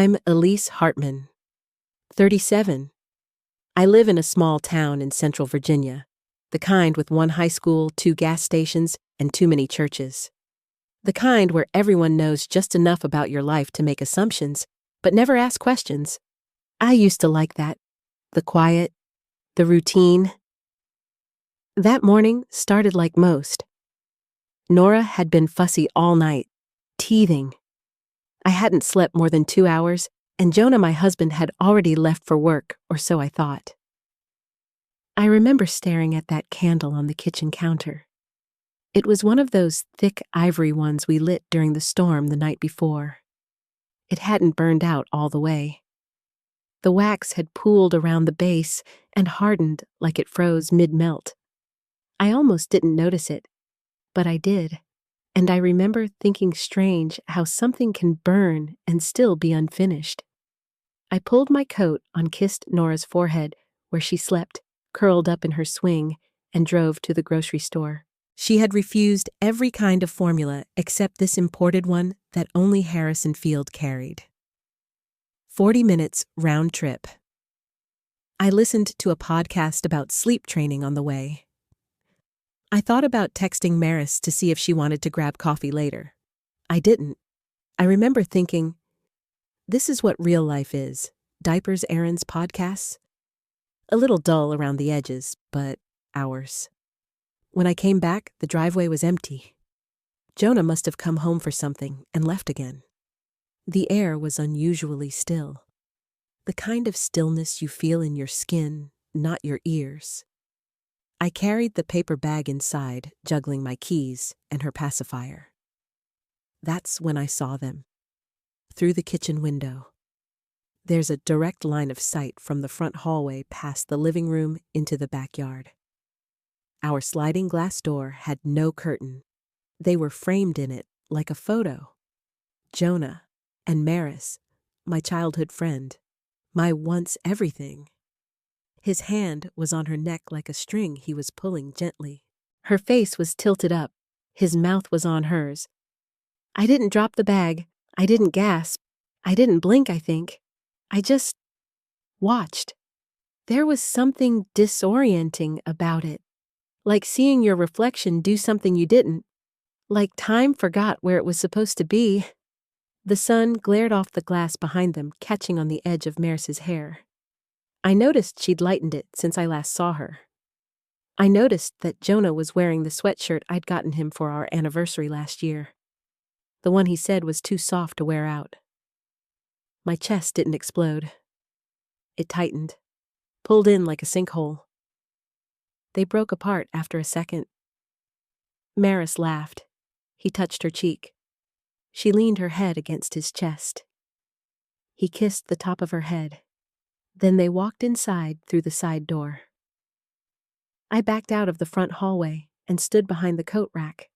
I'm Elise Hartman, 37. I live in a small town in central Virginia, the kind with one high school, 2 gas stations, and too many churches. The kind where everyone knows just enough about your life to make assumptions, but never ask questions. I used to like that. The quiet, the routine. That morning started like most. Nora had been fussy all night, teething. I hadn't slept more than 2 hours, and Jonah, my husband, had already left for work, or so I thought. I remember staring at that candle on the kitchen counter. It was one of those thick ivory ones we lit during the storm the night before. It hadn't burned out all the way. The wax had pooled around the base and hardened like it froze mid-melt. I almost didn't notice it, but I did, and I remember thinking strange how something can burn and still be unfinished. I pulled my coat on kissed Nora's forehead where she slept, curled up in her swing, and drove to the grocery store. She had refused every kind of formula except this imported one that only Harrison Field carried. 40 minutes round trip. I listened to a podcast about sleep training on the way. I thought about texting Maris to see if she wanted to grab coffee later. I didn't. I remember thinking, this is what real life is. Diapers, errands, podcasts. A little dull around the edges, but ours. When I came back, the driveway was empty. Jonah must have come home for something and left again. The air was unusually still. The kind of stillness you feel in your skin, not your ears. I carried the paper bag inside, juggling my keys and her pacifier. That's when I saw them. Through the kitchen window. There's a direct line of sight from the front hallway past the living room into the backyard. Our sliding glass door had no curtain. They were framed in it like a photo. Jonah and Maris, my childhood friend, my once everything. His hand was on her neck like a string he was pulling gently. Her face was tilted up. His mouth was on hers. I didn't drop the bag. I didn't gasp. I didn't blink, I think. I just watched. There was something disorienting about it. Like seeing your reflection do something you didn't. Like time forgot where it was supposed to be. The sun glared off the glass behind them, catching on the edge of Maris's hair. I noticed she'd lightened it since I last saw her. I noticed that Jonah was wearing the sweatshirt I'd gotten him for our anniversary last year. The one he said was too soft to wear out. My chest didn't explode. It tightened, pulled in like a sinkhole. They broke apart after a second. Maris laughed. He touched her cheek. She leaned her head against his chest. He kissed the top of her head. Then they walked inside through the side door. I backed out of the front hallway and stood behind the coat rack.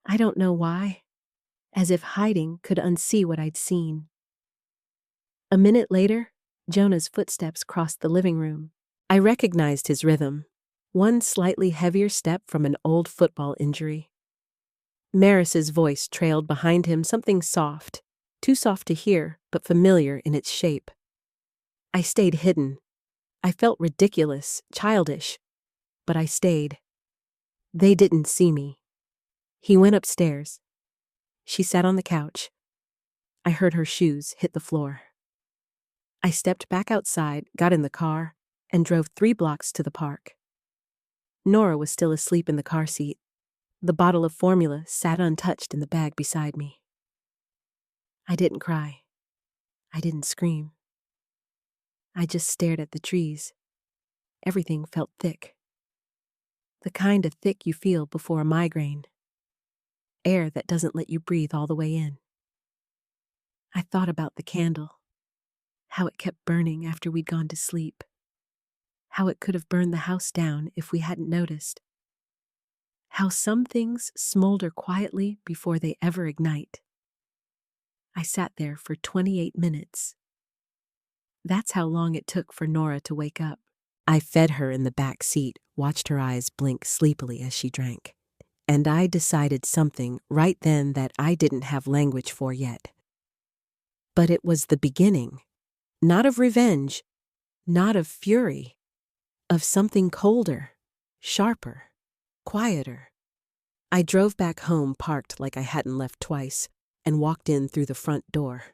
I don't know why, as if hiding could unsee what I'd seen. A minute later, Jonah's footsteps crossed the living room. I recognized his rhythm, one slightly heavier step from an old football injury. Maris's voice trailed behind him, something soft, too soft to hear, but familiar in its shape. I stayed hidden. I felt ridiculous, childish, but I stayed. They didn't see me. He went upstairs. She sat on the couch. I heard her shoes hit the floor. I stepped back outside, got in the car, and drove 3 blocks to the park. Nora was still asleep in the car seat. The bottle of formula sat untouched in the bag beside me. I didn't cry. I didn't scream. I just stared at the trees. Everything felt thick. The kind of thick you feel before a migraine. Air that doesn't let you breathe all the way in. I thought about the candle. How it kept burning after we'd gone to sleep. How it could have burned the house down if we hadn't noticed. How some things smolder quietly before they ever ignite. I sat there for 28 minutes. That's how long it took for Nora to wake up. I fed her in the back seat, watched her eyes blink sleepily as she drank. And I decided something right then that I didn't have language for yet. But it was the beginning. Not of revenge, not of fury, of something colder, sharper, quieter. I drove back home parked like I hadn't left twice and walked in through the front door.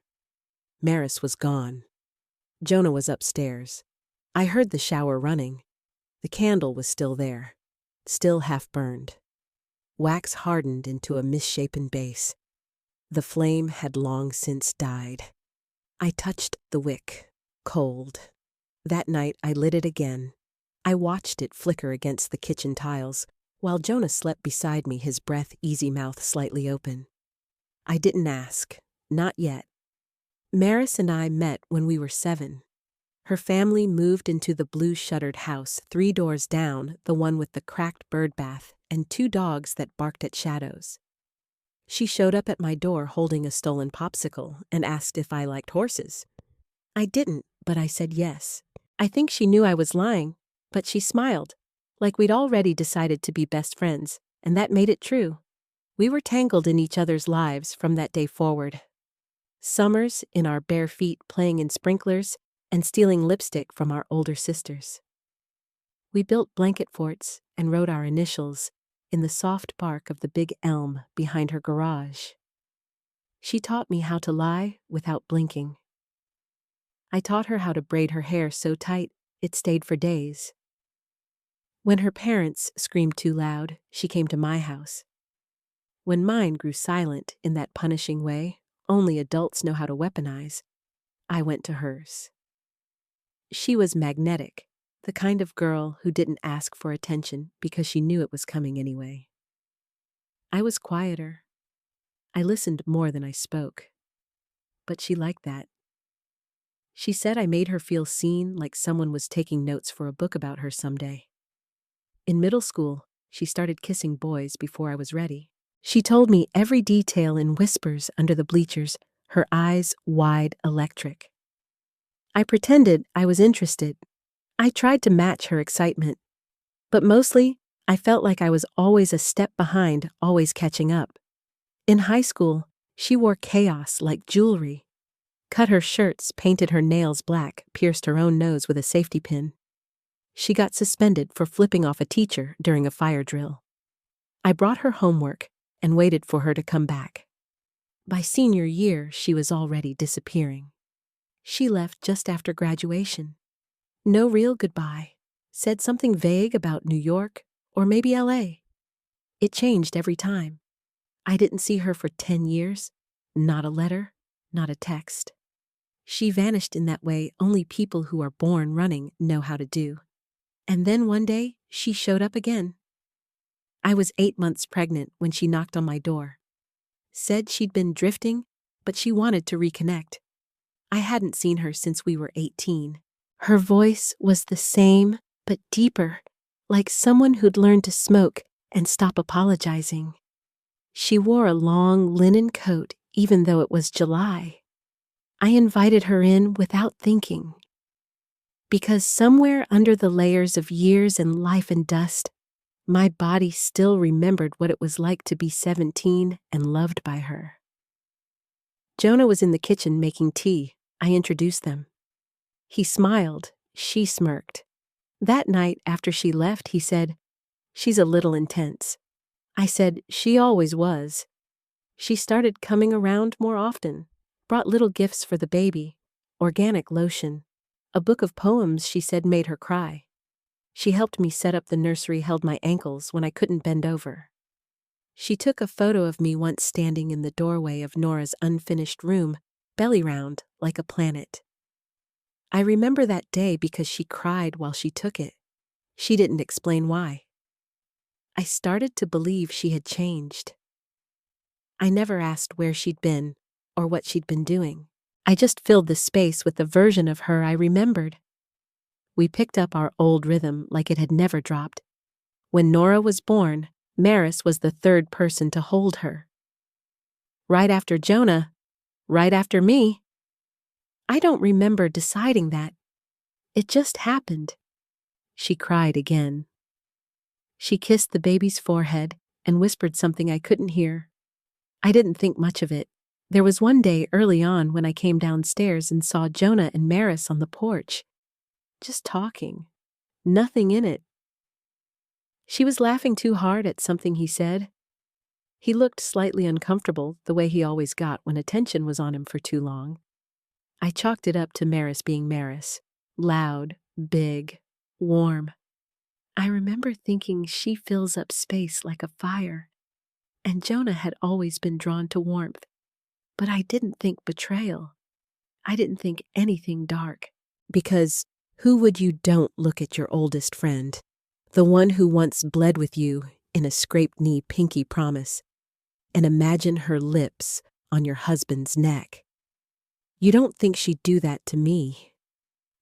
Maris was gone. Jonah was upstairs. I heard the shower running. The candle was still there, still half burned. Wax hardened into a misshapen base. The flame had long since died. I touched the wick, cold. That night I lit it again. I watched it flicker against the kitchen tiles, while Jonah slept beside me, his breath easy, mouth slightly open. I didn't ask, not yet. Maris and I met when we were 7. Her family moved into the blue-shuttered house 3 doors down, the one with the cracked bird bath and 2 dogs that barked at shadows. She showed up at my door holding a stolen popsicle and asked if I liked horses. I didn't, but I said yes. I think she knew I was lying, but she smiled, like we'd already decided to be best friends, and that made it true. We were tangled in each other's lives from that day forward. Summers in our bare feet playing in sprinklers and stealing lipstick from our older sisters. We built blanket forts and wrote our initials in the soft bark of the big elm behind her garage. She taught me how to lie without blinking. I taught her how to braid her hair so tight it stayed for days. When her parents screamed too loud, she came to my house. When mine grew silent in that punishing way only adults know how to weaponize, I went to hers. She was magnetic, the kind of girl who didn't ask for attention because she knew it was coming anyway. I was quieter. I listened more than I spoke. But she liked that. She said I made her feel seen, like someone was taking notes for a book about her someday. In middle school, she started kissing boys before I was ready. She told me every detail in whispers under the bleachers, her eyes wide electric. I pretended I was interested. I tried to match her excitement. But mostly, I felt like I was always a step behind, always catching up. In high school, she wore chaos like jewelry. Cut her shirts, painted her nails black, pierced her own nose with a safety pin. She got suspended for flipping off a teacher during a fire drill. I brought her homework and waited for her to come back. By senior year, she was already disappearing. She left just after graduation. No real goodbye. Said something vague about New York or maybe LA. It changed every time. I didn't see her for 10 years. Not a letter, not a text. She vanished in that way only people who are born running know how to do. And then one day, she showed up again. I was 8 months pregnant when she knocked on my door. Said she'd been drifting, but she wanted to reconnect. I hadn't seen her since we were 18. Her voice was the same, but deeper, like someone who'd learned to smoke and stop apologizing. She wore a long linen coat even though it was July. I invited her in without thinking. Because somewhere under the layers of years and life and dust, my body still remembered what it was like to be 17 and loved by her. Jonah was in the kitchen making tea. I introduced them. He smiled. She smirked. That night after she left, he said, "She's a little intense." I said, "She always was." She started coming around more often, brought little gifts for the baby, organic lotion, a book of poems she said made her cry. She helped me set up the nursery, held my ankles when I couldn't bend over. She took a photo of me once standing in the doorway of Nora's unfinished room, belly round like a planet. I remember that day because she cried while she took it. She didn't explain why. I started to believe she had changed. I never asked where she'd been or what she'd been doing. I just filled the space with the version of her I remembered. We picked up our old rhythm like it had never dropped. When Nora was born, Maris was the third person to hold her. Right after Jonah, right after me. I don't remember deciding that. It just happened. She cried again. She kissed the baby's forehead and whispered something I couldn't hear. I didn't think much of it. There was one day early on when I came downstairs and saw Jonah and Maris on the porch, just talking. Nothing in it. She was laughing too hard at something he said. He looked slightly uncomfortable, the way he always got when attention was on him for too long. I chalked it up to Maris being Maris. Loud, big, warm. I remember thinking she fills up space like a fire. And Jonah had always been drawn to warmth. But I didn't think betrayal. I didn't think anything dark. Because who would you don't look at your oldest friend, the one who once bled with you in a scraped-knee pinky promise, and imagine her lips on your husband's neck? You don't think she'd do that to me.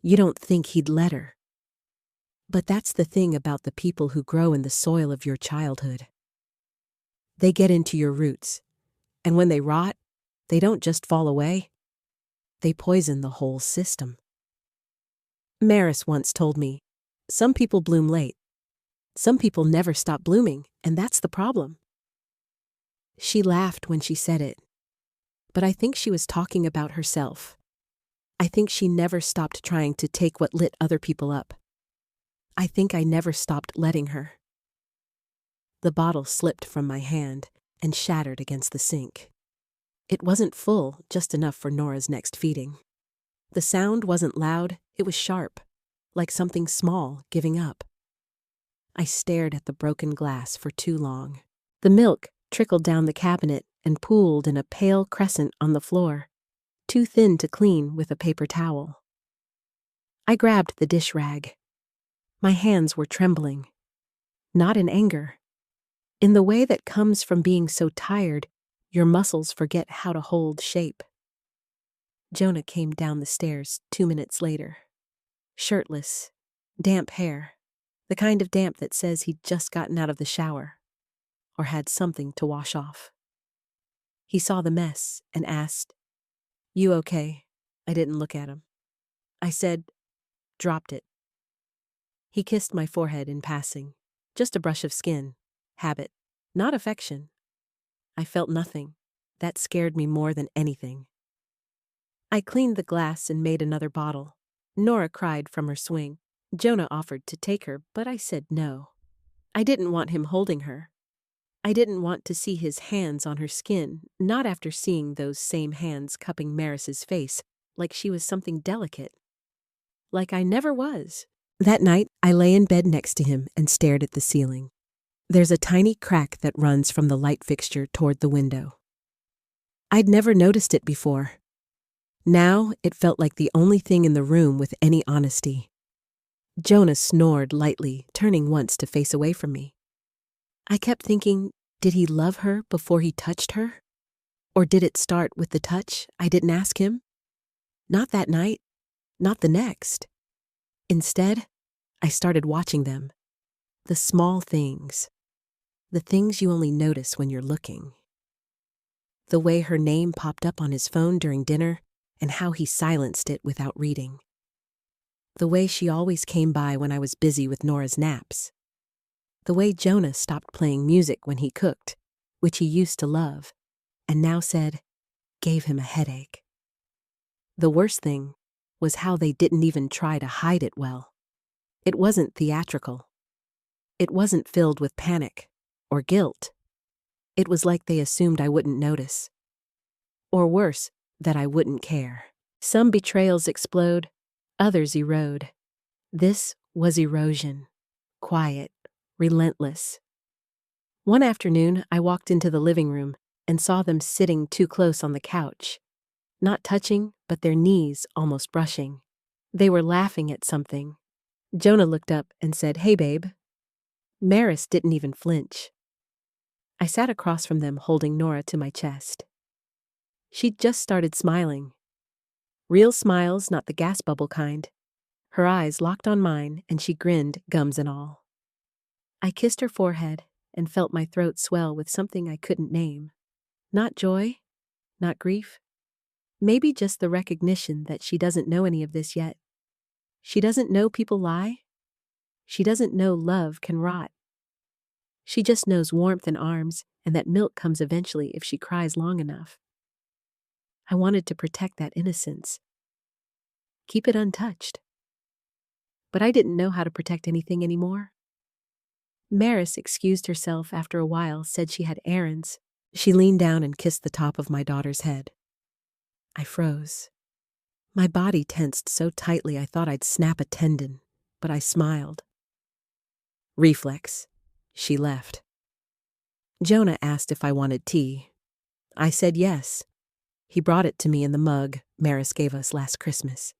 You don't think he'd let her. But that's the thing about the people who grow in the soil of your childhood. They get into your roots, and when they rot, they don't just fall away. They poison the whole system. Maris once told me, some people bloom late. Some people never stop blooming, and that's the problem. She laughed when she said it, but I think she was talking about herself. I think she never stopped trying to take what lit other people up. I think I never stopped letting her. The bottle slipped from my hand and shattered against the sink. It wasn't full, just enough for Nora's next feeding. The sound wasn't loud, it was sharp, like something small giving up. I stared at the broken glass for too long. The milk trickled down the cabinet and pooled in a pale crescent on the floor, too thin to clean with a paper towel. I grabbed the dish rag. My hands were trembling. Not in anger. In the way that comes from being so tired, your muscles forget how to hold shape. Jonah came down the stairs 2 minutes later. Shirtless, damp hair, the kind of damp that says he'd just gotten out of the shower, or had something to wash off. He saw the mess and asked, "You okay?" I didn't look at him. I said, "Dropped it." He kissed my forehead in passing, just a brush of skin, habit, not affection. I felt nothing. That scared me more than anything. I cleaned the glass and made another bottle. Nora cried from her swing. Jonah offered to take her, but I said no. I didn't want him holding her. I didn't want to see his hands on her skin, not after seeing those same hands cupping Maris's face like she was something delicate. Like I never was. That night, I lay in bed next to him and stared at the ceiling. There's a tiny crack that runs from the light fixture toward the window. I'd never noticed it before. Now, it felt like the only thing in the room with any honesty. Jonah snored lightly, turning once to face away from me. I kept thinking, did he love her before he touched her? Or did it start with the touch I didn't ask him? Not that night, not the next. Instead, I started watching them. The small things. The things you only notice when you're looking. The way her name popped up on his phone during dinner, and how he silenced it without reading. The way she always came by when I was busy with Nora's naps. The way Jonah stopped playing music when he cooked, which he used to love, and now said, gave him a headache. The worst thing was how they didn't even try to hide it well. It wasn't theatrical. It wasn't filled with panic or guilt. It was like they assumed I wouldn't notice. Or worse, that I wouldn't care. Some betrayals explode, others erode. This was erosion. Quiet, relentless. One afternoon, I walked into the living room and saw them sitting too close on the couch. Not touching, but their knees almost brushing. They were laughing at something. Jonah looked up and said, "Hey, babe." Maris didn't even flinch. I sat across from them holding Nora to my chest. She'd just started smiling. Real smiles, not the gas bubble kind. Her eyes locked on mine, and she grinned, gums and all. I kissed her forehead and felt my throat swell with something I couldn't name. Not joy, not grief. Maybe just the recognition that she doesn't know any of this yet. She doesn't know people lie. She doesn't know love can rot. She just knows warmth and arms, and that milk comes eventually if she cries long enough. I wanted to protect that innocence, keep it untouched. But I didn't know how to protect anything anymore. Maris excused herself after a while, said she had errands. She leaned down and kissed the top of my daughter's head. I froze. My body tensed so tightly I thought I'd snap a tendon, but I smiled. Reflex. She left. Jonah asked if I wanted tea. I said yes. He brought it to me in the mug Maris gave us last Christmas.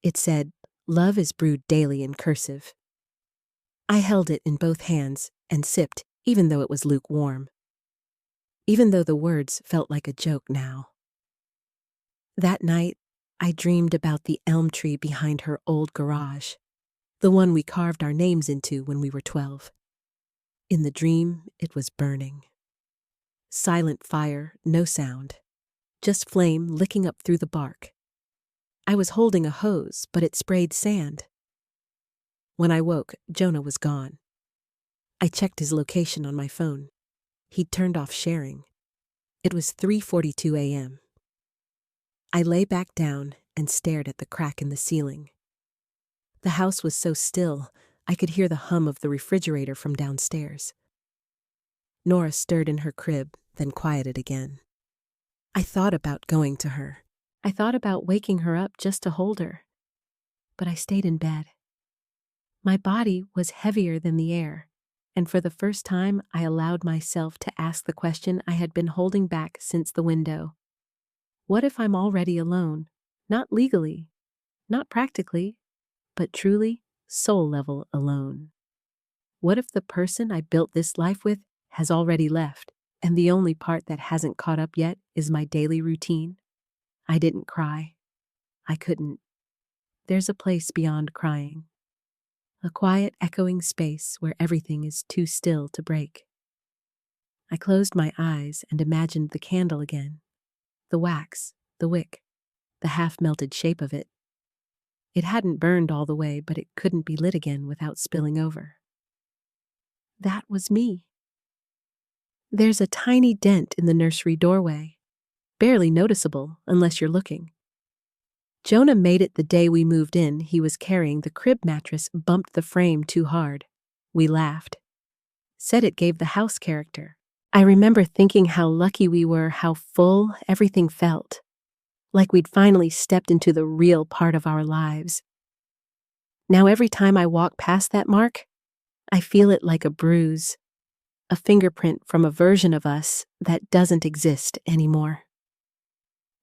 It said, "Love is brewed daily" in cursive. I held it in both hands and sipped, even though it was lukewarm. Even though the words felt like a joke now. That night, I dreamed about the elm tree behind her old garage, the one we carved our names into when we were 12. In the dream, it was burning. Silent fire, no sound. Just flame licking up through the bark. I was holding a hose, but it sprayed sand. When I woke, Jonah was gone. I checked his location on my phone. He'd turned off sharing. It was 3:42 a.m. I lay back down and stared at the crack in the ceiling. The house was so still, I could hear the hum of the refrigerator from downstairs. Nora stirred in her crib, then quieted again. I thought about going to her. I thought about waking her up just to hold her. But I stayed in bed. My body was heavier than the air, and for the first time I allowed myself to ask the question I had been holding back since the window. What if I'm already alone? Not legally, not practically, but truly soul-level alone. What if the person I built this life with has already left, and the only part that hasn't caught up yet is my daily routine? I didn't cry. I couldn't. There's a place beyond crying. A quiet, echoing space where everything is too still to break. I closed my eyes and imagined the candle again. The wax, the wick, the half-melted shape of it. It hadn't burned all the way, but it couldn't be lit again without spilling over. That was me. There's a tiny dent in the nursery doorway, barely noticeable unless you're looking. Jonah made it the day we moved in. He was carrying the crib mattress, bumped the frame too hard. We laughed. Said it gave the house character. I remember thinking how lucky we were, how full everything felt. Like we'd finally stepped into the real part of our lives. Now every time I walk past that mark, I feel it like a bruise. A fingerprint from a version of us that doesn't exist anymore.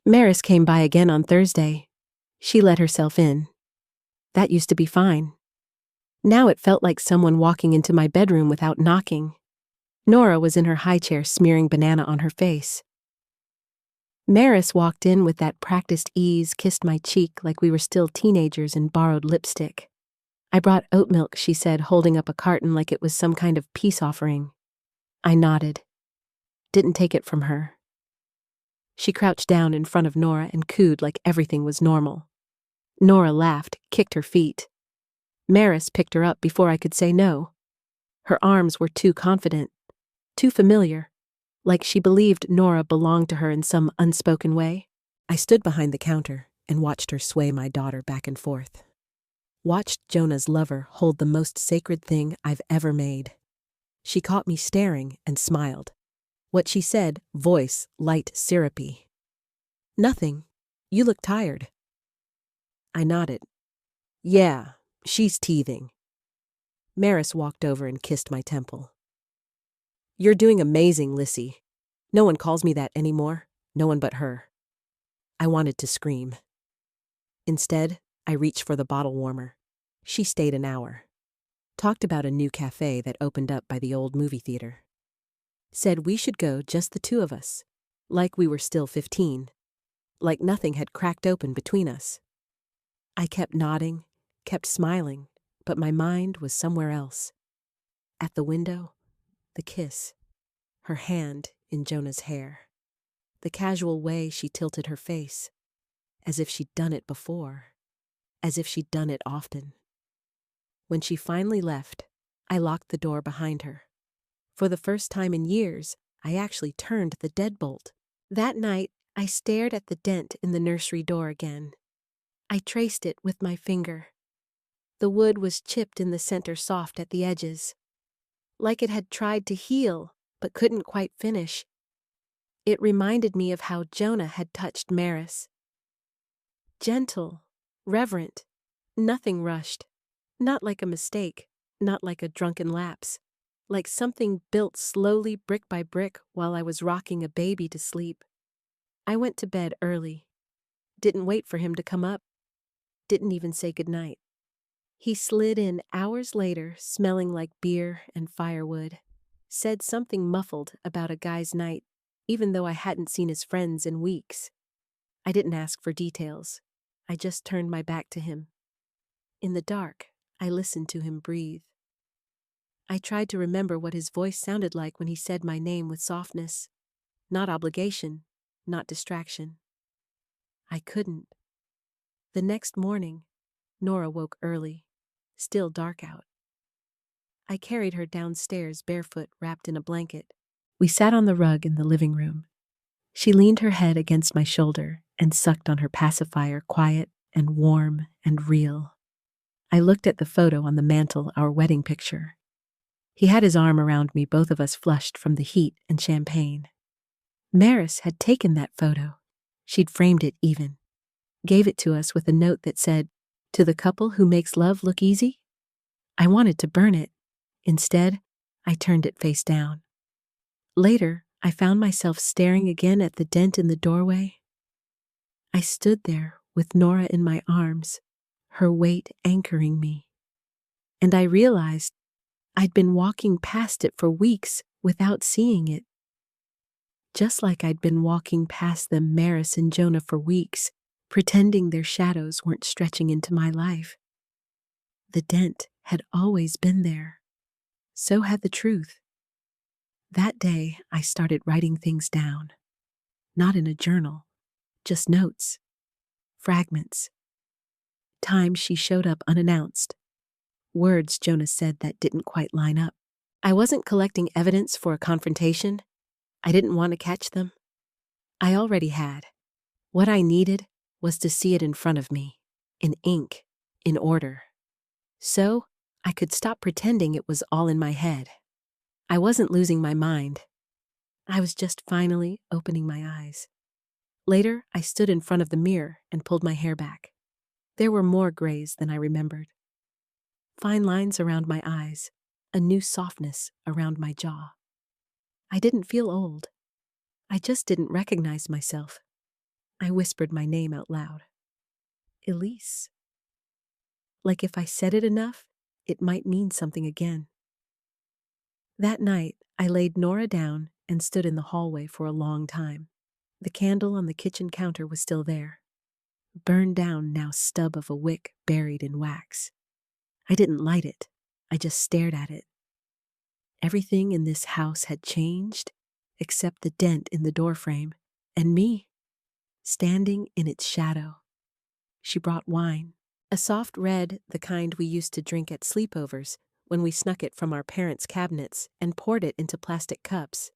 Maris came by again on Thursday. She let herself in. That used to be fine. Now it felt like someone walking into my bedroom without knocking. Nora was in her high chair smearing banana on her face. Maris walked in with that practiced ease, kissed my cheek like we were still teenagers and borrowed lipstick. I brought oat milk, she said, holding up a carton like it was some kind of peace offering. I nodded. Didn't take it from her. She crouched down in front of Nora and cooed like everything was normal. Nora laughed, kicked her feet. Maris picked her up before I could say no. Her arms were too confident, too familiar, like she believed Nora belonged to her in some unspoken way. I stood behind the counter and watched her sway my daughter back and forth. Watched Jonah's lover hold the most sacred thing I've ever made. She caught me staring and smiled. What she said, voice light syrupy. "Nothing. You look tired." I nodded. "Yeah, she's teething." Maris walked over and kissed my temple. "You're doing amazing, Lissy. No one calls me that anymore. No one but her." I wanted to scream. Instead, I reached for the bottle warmer. She stayed an hour. Talked about a new cafe that opened up by the old movie theater. Said we should go, just the two of us. Like we were still 15. Like nothing had cracked open between us. I kept nodding, kept smiling, but my mind was somewhere else. At the window, the kiss, her hand in Jonah's hair, the casual way she tilted her face, as if she'd done it before, as if she'd done it often. When she finally left, I locked the door behind her. For the first time in years, I actually turned the deadbolt. That night, I stared at the dent in the nursery door again. I traced it with my finger. The wood was chipped in the center, soft at the edges, like it had tried to heal but couldn't quite finish. It reminded me of how Jonah had touched Maris. Gentle, reverent, nothing rushed. Not like a mistake, not like a drunken lapse. Like something built slowly, brick by brick, while I was rocking a baby to sleep. I went to bed early. Didn't wait for him to come up. Didn't even say goodnight. He slid in hours later, smelling like beer and firewood. Said something muffled about a guy's night, even though I hadn't seen his friends in weeks. I didn't ask for details. I just turned my back to him. In the dark, I listened to him breathe. I tried to remember what his voice sounded like when he said my name with softness. Not obligation, not distraction. I couldn't. The next morning, Nora woke early, still dark out. I carried her downstairs barefoot, wrapped in a blanket. We sat on the rug in the living room. She leaned her head against my shoulder and sucked on her pacifier, quiet and warm and real. I looked at the photo on the mantel, our wedding picture. He had his arm around me, both of us flushed from the heat and champagne. Maris had taken that photo. She'd framed it even. Gave it to us with a note that said, "To the couple who makes love look easy." I wanted to burn it. Instead, I turned it face down. Later, I found myself staring again at the dent in the doorway. I stood there with Nora in my arms, her weight anchoring me. And I realized I'd been walking past it for weeks without seeing it. Just like I'd been walking past them, Maris and Jonah, for weeks, pretending their shadows weren't stretching into my life. The dent had always been there. So had the truth. That day, I started writing things down. Not in a journal, just notes, fragments. Times she showed up unannounced. Words Jonah said that didn't quite line up. I wasn't collecting evidence for a confrontation. I didn't want to catch them. I already had. What I needed was to see it in front of me, in ink, in order. So I could stop pretending it was all in my head. I wasn't losing my mind. I was just finally opening my eyes. Later, I stood in front of the mirror and pulled my hair back. There were more grays than I remembered. Fine lines around my eyes, a new softness around my jaw. I didn't feel old. I just didn't recognize myself. I whispered my name out loud. Elise. Like if I said it enough, it might mean something again. That night, I laid Nora down and stood in the hallway for a long time. The candle on the kitchen counter was still there. Burned down now, stub of a wick buried in wax. I didn't light it. I just stared at it. Everything in this house had changed, except the dent in the doorframe, and me, standing in its shadow. She brought wine, a soft red, the kind we used to drink at sleepovers when we snuck it from our parents' cabinets and poured it into plastic cups.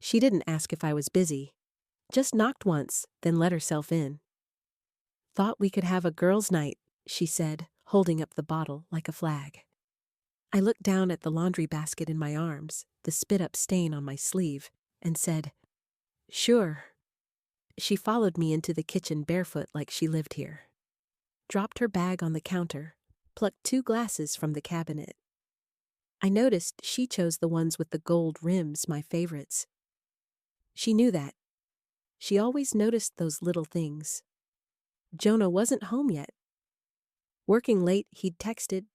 She didn't ask if I was busy, just knocked once, then let herself in. Thought we could have a girls' night, she said, holding up the bottle like a flag. I looked down at the laundry basket in my arms, the spit-up stain on my sleeve, and said, "Sure." She followed me into the kitchen barefoot like she lived here. Dropped her bag on the counter, plucked 2 glasses from the cabinet. I noticed she chose the ones with the gold rims, my favorites. She knew that. She always noticed those little things. Jonah wasn't home yet. Working late, he'd texted.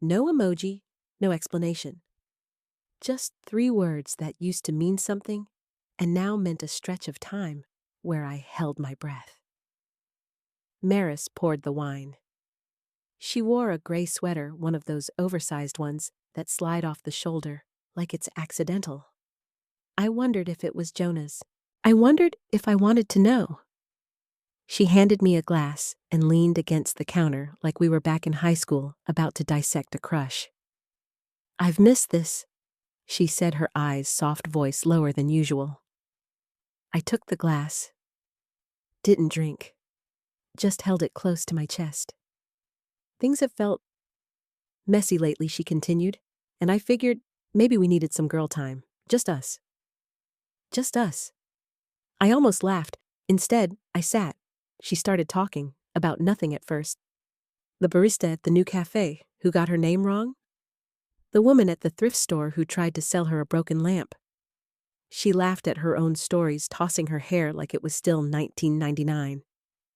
No emoji, no explanation. Just 3 words that used to mean something and now meant a stretch of time where I held my breath. Maris poured the wine. She wore a gray sweater, one of those oversized ones that slide off the shoulder like it's accidental. I wondered if it was Jonah's. I wondered if I wanted to know. She handed me a glass and leaned against the counter like we were back in high school about to dissect a crush. "I've missed this," she said, her eyes, soft voice lower than usual. I took the glass. Didn't drink. Just held it close to my chest. Things have felt messy lately, she continued, and I figured maybe we needed some girl time. Just us. Just us. I almost laughed. Instead, I sat. She started talking, about nothing at first. The barista at the new cafe, who got her name wrong. The woman at the thrift store who tried to sell her a broken lamp. She laughed at her own stories, tossing her hair like it was still 1999.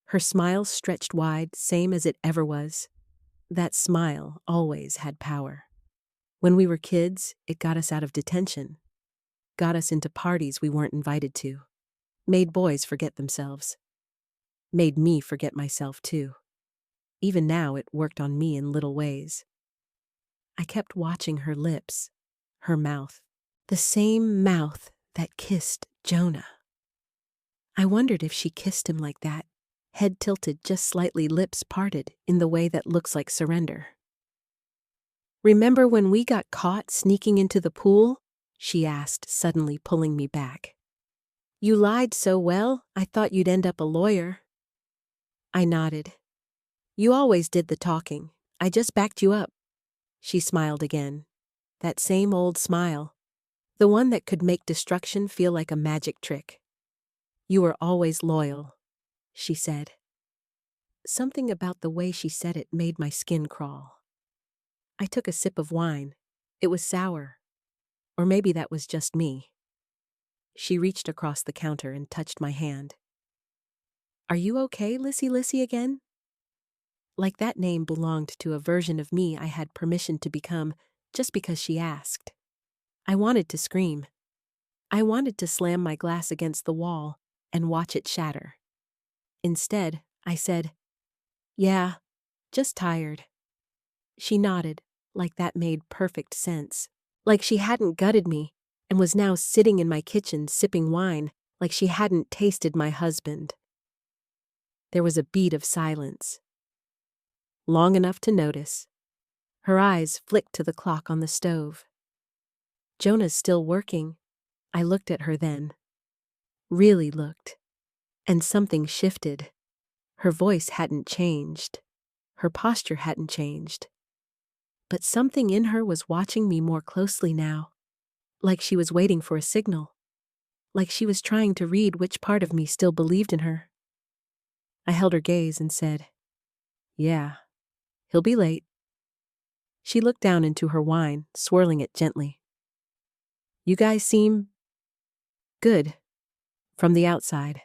Her smile stretched wide, same as it ever was. That smile always had power. When we were kids, it got us out of detention. Got us into parties we weren't invited to. Made boys forget themselves. Made me forget myself too. Even now, it worked on me in little ways. I kept watching her lips, her mouth, the same mouth that kissed Jonah. I wondered if she kissed him like that, head tilted just slightly, lips parted in the way that looks like surrender. "Remember when we got caught sneaking into the pool?" she asked, suddenly pulling me back. "You lied so well, I thought you'd end up a lawyer." I nodded. "You always did the talking. I just backed you up." She smiled again. That same old smile. The one that could make destruction feel like a magic trick. "You were always loyal," she said. Something about the way she said it made my skin crawl. I took a sip of wine. It was sour. Or maybe that was just me. She reached across the counter and touched my hand. "Are you okay, Lissy again?" Like that name belonged to a version of me I had permission to become just because she asked. I wanted to scream. I wanted to slam my glass against the wall and watch it shatter. Instead, I said, "Yeah, just tired." She nodded, like that made perfect sense. Like she hadn't gutted me and was now sitting in my kitchen sipping wine, like she hadn't tasted my husband. There was a beat of silence. Long enough to notice. Her eyes flicked to the clock on the stove. "Jonah's still working." I looked at her then. Really looked. And something shifted. Her voice hadn't changed. Her posture hadn't changed. But something in her was watching me more closely now. Like she was waiting for a signal. Like she was trying to read which part of me still believed in her. I held her gaze and said, "Yeah, he'll be late." She looked down into her wine, swirling it gently. "You guys seem good. From the outside."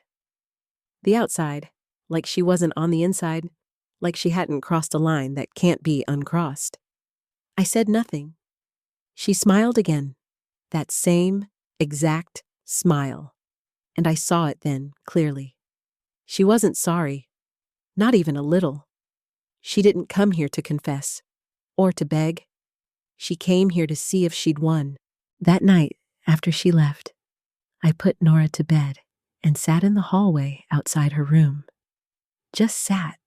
The outside, like she wasn't on the inside, like she hadn't crossed a line that can't be uncrossed. I said nothing. She smiled again, that same exact smile, and I saw it then clearly. She wasn't sorry, not even a little. She didn't come here to confess, or to beg. She came here to see if she'd won. That night, after she left, I put Nora to bed and sat in the hallway outside her room. Just sat.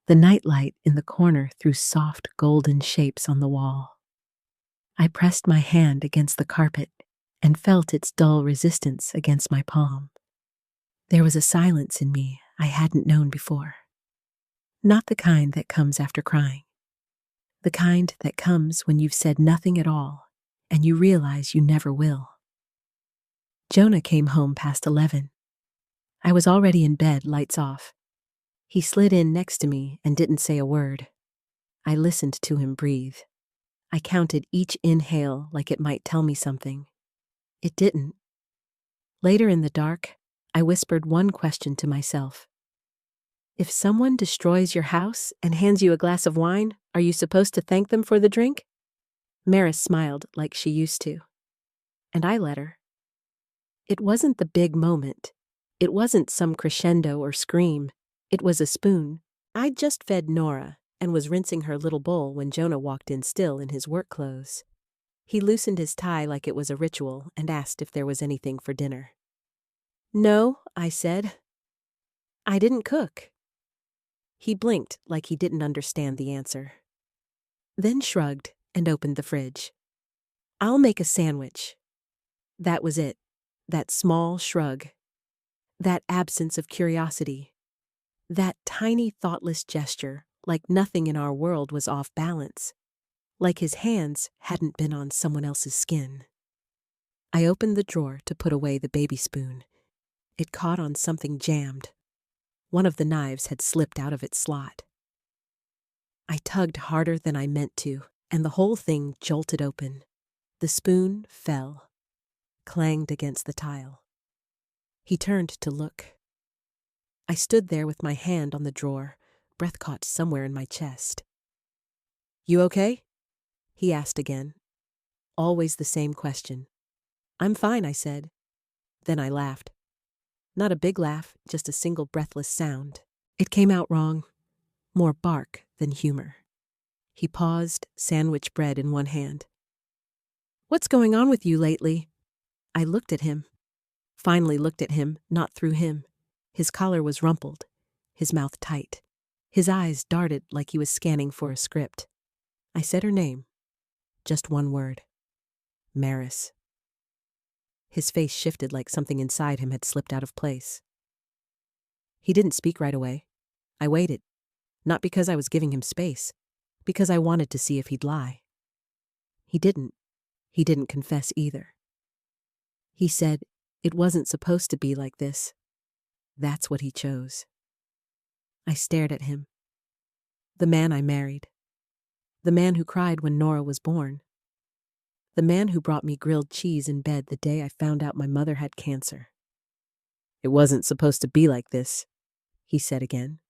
The nightlight in the corner threw soft golden shapes on the wall. I pressed my hand against the carpet and felt its dull resistance against my palm. There was a silence in me I hadn't known before. Not the kind that comes after crying. The kind that comes when you've said nothing at all and you realize you never will. Jonah came home past 11. I was already in bed, lights off. He slid in next to me and didn't say a word. I listened to him breathe. I counted each inhale like it might tell me something. It didn't. Later in the dark, I whispered one question to myself. If someone destroys your house and hands you a glass of wine, are you supposed to thank them for the drink? Maris smiled like she used to. And I let her. It wasn't the big moment. It wasn't some crescendo or scream. It was a spoon. I'd just fed Nora and was rinsing her little bowl when Jonah walked in still in his work clothes. He loosened his tie like it was a ritual and asked if there was anything for dinner. "No," I said. "I didn't cook." He blinked like he didn't understand the answer. Then shrugged and opened the fridge. "I'll make a sandwich." That was it. That small shrug. That absence of curiosity. That tiny thoughtless gesture, like nothing in our world was off balance. Like his hands hadn't been on someone else's skin. I opened the drawer to put away the baby spoon. It caught on something jammed. One of the knives had slipped out of its slot. I tugged harder than I meant to, and the whole thing jolted open. The spoon fell, clanged against the tile. He turned to look. I stood there with my hand on the drawer, breath caught somewhere in my chest. "You okay?" he asked again. Always the same question. "I'm fine," I said. Then I laughed. Not a big laugh, just a single breathless sound. It came out wrong. More bark than humor. He paused, sandwich bread in one hand. "What's going on with you lately?" I looked at him. Finally looked at him, not through him. His collar was rumpled, his mouth tight. His eyes darted like he was scanning for a script. I said her name. Just one word. Maris. His face shifted like something inside him had slipped out of place. He didn't speak right away. I waited. Not because I was giving him space, because I wanted to see if he'd lie. He didn't. He didn't confess either. He said it wasn't supposed to be like this. That's what he chose. I stared at him. The man I married. The man who cried when Nora was born. The man who brought me grilled cheese in bed the day I found out my mother had cancer. "It wasn't supposed to be like this," he said again.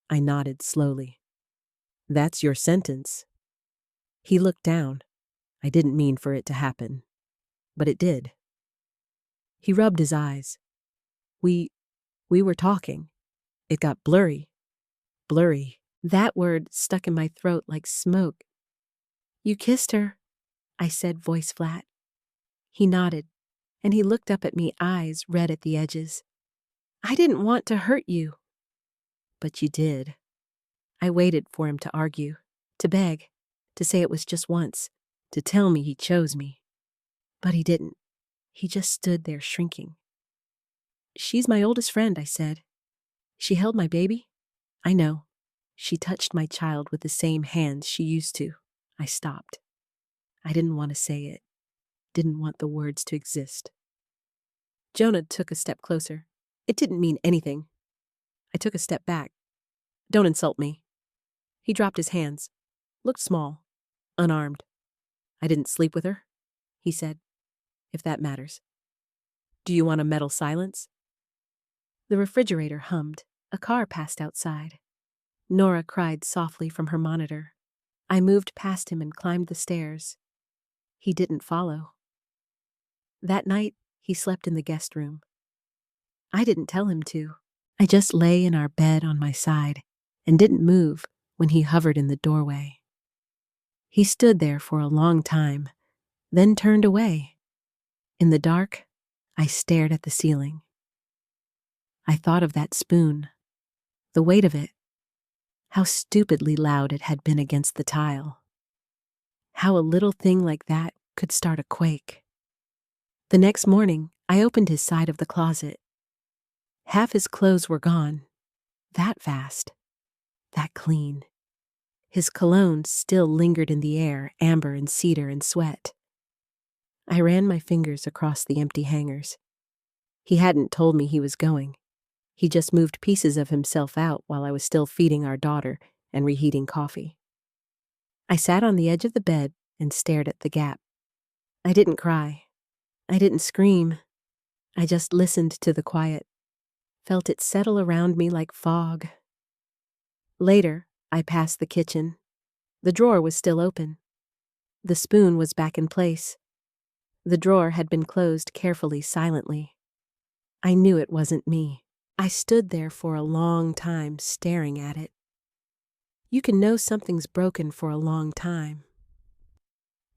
I nodded slowly. "That's your sentence." He looked down. I didn't mean for it to happen, but it did. He rubbed his eyes. We were talking. It got blurry. Blurry. That word stuck in my throat like smoke. "You kissed her," I said, voice flat. He nodded, and he looked up at me, eyes red at the edges. "I didn't want to hurt you." "But you did." I waited for him to argue, to beg, to say it was just once, to tell me he chose me. But he didn't. He just stood there shrinking. "She's my oldest friend," I said. "She held my baby." "I know. She touched my child with the same hands she used to." I stopped. I didn't want to say it. Didn't want the words to exist. Jonah took a step closer. "It didn't mean anything." I took a step back. "Don't insult me." He dropped his hands. Looked small. Unarmed. "I didn't sleep with her," he said. "If that matters. Do you want a metal silence?" The refrigerator hummed. A car passed outside. Nora cried softly from her monitor. I moved past him and climbed the stairs. He didn't follow. That night, he slept in the guest room. I didn't tell him to. I just lay in our bed on my side and didn't move when he hovered in the doorway. He stood there for a long time, then turned away. In the dark, I stared at the ceiling. I thought of that spoon, the weight of it, how stupidly loud it had been against the tile. How a little thing like that could start a quake. The next morning, I opened his side of the closet. Half his clothes were gone. That fast. That clean. His cologne still lingered in the air, amber and cedar and sweat. I ran my fingers across the empty hangers. He hadn't told me he was going. He just moved pieces of himself out while I was still feeding our daughter and reheating coffee. I sat on the edge of the bed and stared at the gap. I didn't cry. I didn't scream. I just listened to the quiet, felt it settle around me like fog. Later, I passed the kitchen. The drawer was still open. The spoon was back in place. The drawer had been closed carefully, silently. I knew it wasn't me. I stood there for a long time staring at it. You can know something's broken for a long time.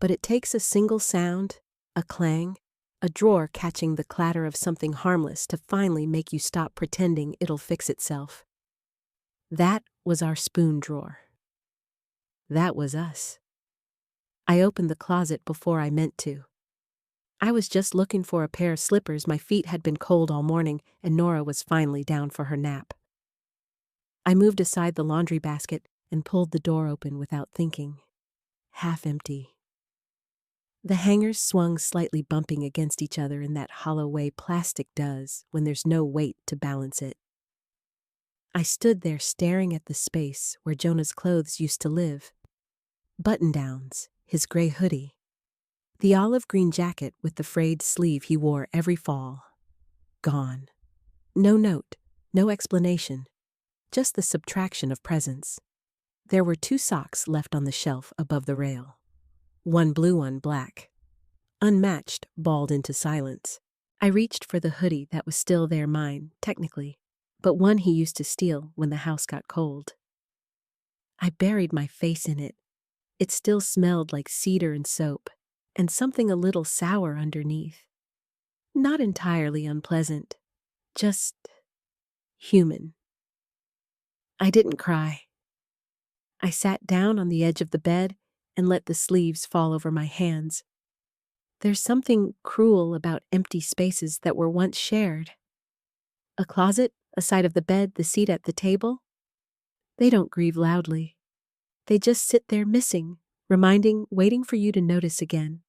But it takes a single sound, a clang, a drawer catching the clatter of something harmless to finally make you stop pretending it'll fix itself. That was our spoon drawer. That was us. I opened the closet before I meant to. I was just looking for a pair of slippers. My feet had been cold all morning, and Nora was finally down for her nap. I moved aside the laundry basket and pulled the door open without thinking. Half empty. The hangers swung slightly, bumping against each other in that hollow way plastic does when there's no weight to balance it. I stood there staring at the space where Jonah's clothes used to live. Button-downs, his gray hoodie, the olive green jacket with the frayed sleeve he wore every fall. Gone. No note, no explanation, just the subtraction of presents. There were 2 socks left on the shelf above the rail. One blue, one black. Unmatched, balled into silence. I reached for the hoodie that was still there, mine, technically, but one he used to steal when the house got cold. I buried my face in it. It still smelled like cedar and soap, and something a little sour underneath. Not entirely unpleasant, just human. I didn't cry. I sat down on the edge of the bed and let the sleeves fall over my hands. There's something cruel about empty spaces that were once shared. A closet, a side of the bed, the seat at the table. They don't grieve loudly. They just sit there missing, reminding, waiting for you to notice again.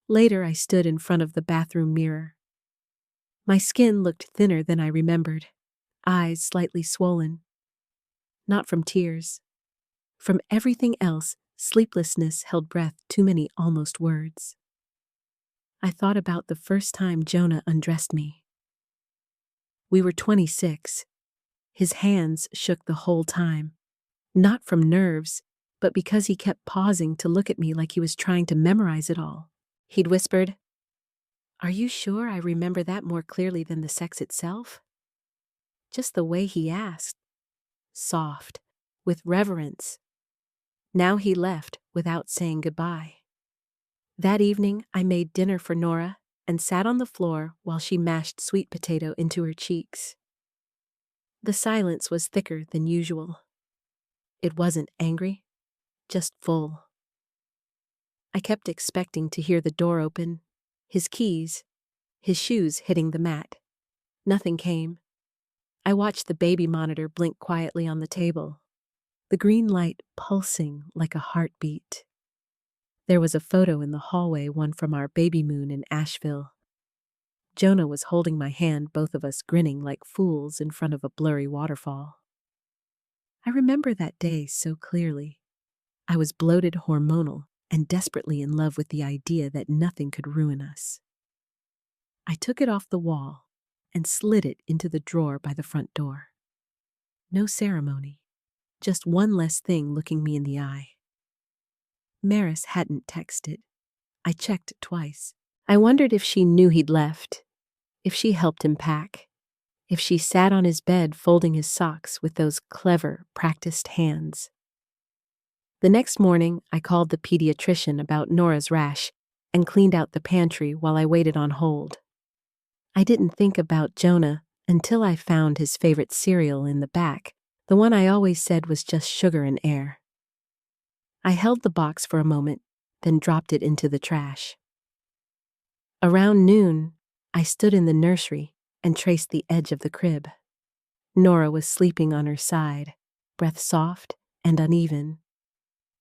Later, I stood in front of the bathroom mirror. My skin looked thinner than I remembered, eyes slightly swollen. Not from tears. From everything else, sleeplessness held breath, too many almost words. I thought about the first time Jonah undressed me. We were 26. His hands shook the whole time. Not from nerves, but because he kept pausing to look at me like he was trying to memorize it all. He'd whispered, "Are you sure I remember that more clearly than the sex itself?" Just the way he asked. Soft, with reverence. Now he left without saying goodbye. That evening, I made dinner for Nora and sat on the floor while she mashed sweet potato into her cheeks. The silence was thicker than usual. It wasn't angry, just full. I kept expecting to hear the door open, his keys, his shoes hitting the mat. Nothing came. I watched the baby monitor blink quietly on the table, the green light pulsing like a heartbeat. There was a photo in the hallway, one from our baby moon in Asheville. Jonah was holding my hand, both of us grinning like fools in front of a blurry waterfall. I remember that day so clearly. I was bloated, hormonal, and desperately in love with the idea that nothing could ruin us. I took it off the wall and slid it into the drawer by the front door. No ceremony, just one less thing looking me in the eye. Maris hadn't texted. I checked twice. I wondered if she knew he'd left, if she helped him pack, if she sat on his bed folding his socks with those clever, practiced hands. The next morning, I called the pediatrician about Nora's rash and cleaned out the pantry while I waited on hold. I didn't think about Jonah until I found his favorite cereal in the back, the one I always said was just sugar and air. I held the box for a moment, then dropped it into the trash. Around noon, I stood in the nursery and traced the edge of the crib. Nora was sleeping on her side, breath soft and uneven.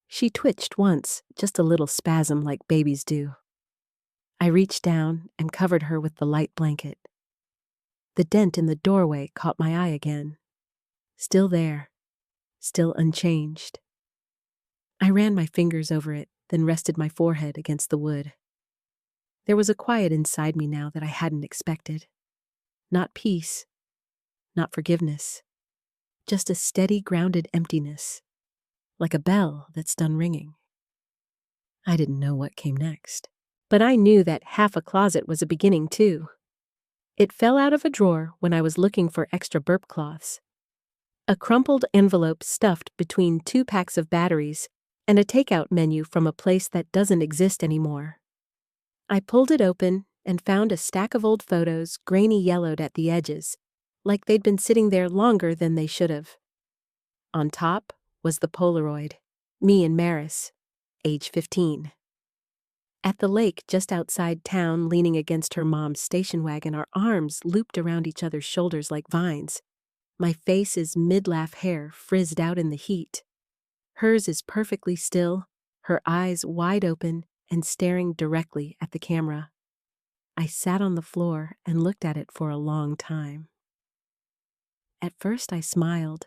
She twitched once, just a little spasm like babies do. I reached down and covered her with the light blanket. The dent in the doorway caught my eye again. Still there, still unchanged. I ran my fingers over it, then rested my forehead against the wood. There was a quiet inside me now that I hadn't expected. Not peace, not forgiveness, just a steady, grounded emptiness, like a bell that's done ringing. I didn't know what came next, but I knew that half a closet was a beginning too. It fell out of a drawer when I was looking for extra burp cloths. A crumpled envelope stuffed between 2 packs of batteries and a takeout menu from a place that doesn't exist anymore. I pulled it open and found a stack of old photos, grainy yellowed at the edges, like they'd been sitting there longer than they should have. On top was the Polaroid, me and Maris, age 15. At the lake just outside town, leaning against her mom's station wagon, our arms looped around each other's shoulders like vines. My face is midlaff hair frizzed out in the heat. Hers is perfectly still, her eyes wide open and staring directly at the camera. I sat on the floor and looked at it for a long time. At first I smiled.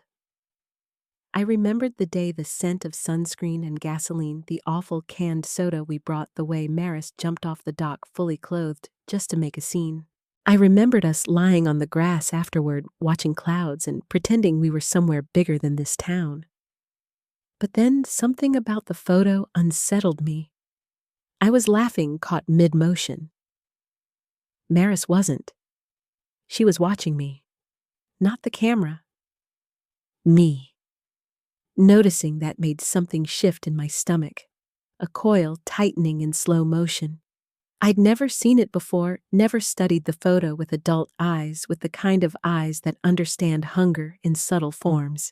I remembered the day the scent of sunscreen and gasoline, the awful canned soda we brought, the way Maris jumped off the dock fully clothed just to make a scene. I remembered us lying on the grass afterward, watching clouds and pretending we were somewhere bigger than this town. But then something about the photo unsettled me. I was laughing, caught mid-motion. Maris wasn't. She was watching me. Not the camera. Me. Noticing that made something shift in my stomach, a coil tightening in slow motion. I'd never seen it before, never studied the photo with adult eyes, with the kind of eyes that understand hunger in subtle forms.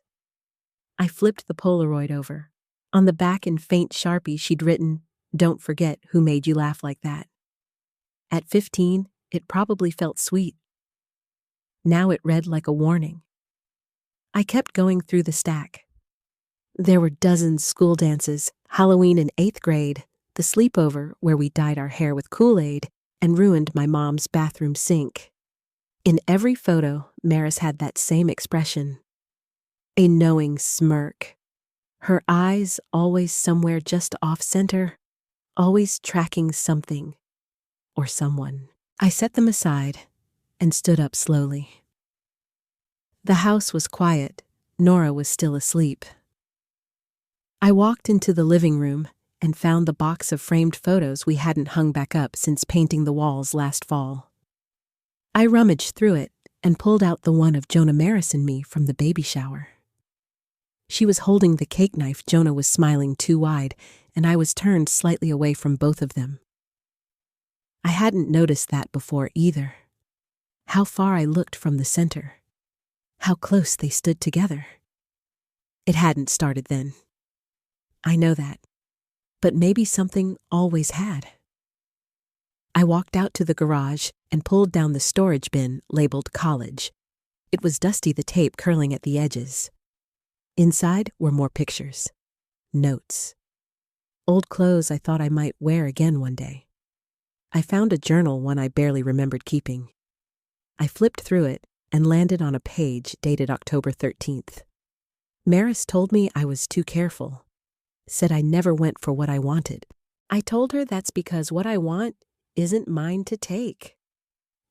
I flipped the Polaroid over. On the back in faint Sharpie she'd written, "Don't forget who made you laugh like that." At 15, it probably felt sweet. Now it read like a warning. I kept going through the stack. There were dozens school dances, Halloween in 8th grade, the sleepover where we dyed our hair with Kool-Aid and ruined my mom's bathroom sink. In every photo, Maris had that same expression. A knowing smirk. Her eyes always somewhere just off-center, always tracking something or someone. I set them aside and stood up slowly. The house was quiet. Nora was still asleep. I walked into the living room and found the box of framed photos we hadn't hung back up since painting the walls last fall. I rummaged through it and pulled out the one of Jonah Maris and me from the baby shower. She was holding the cake knife. Jonah was smiling too wide, and I was turned slightly away from both of them. I hadn't noticed that before either. How far I looked from the center. How close they stood together. It hadn't started then. I know that. But maybe something always had. I walked out to the garage and pulled down the storage bin labeled college. It was dusty, the tape curling at the edges. Inside were more pictures. Notes. Old clothes I thought I might wear again one day. I found a journal, one I barely remembered keeping. I flipped through it and landed on a page dated October 13th. Maris told me I was too careful. Said I never went for what I wanted. I told her that's because what I want isn't mine to take.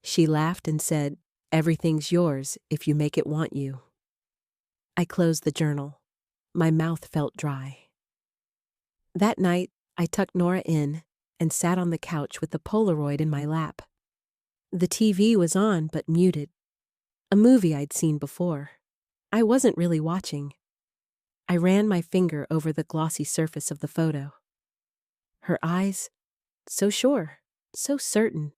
She laughed and said, "Everything's yours if you make it want you." I closed the journal. My mouth felt dry. That night, I tucked Nora in and sat on the couch with the Polaroid in my lap. The TV was on but muted. A movie I'd seen before. I wasn't really watching. I ran my finger over the glossy surface of the photo. Her eyes, so sure, so certain,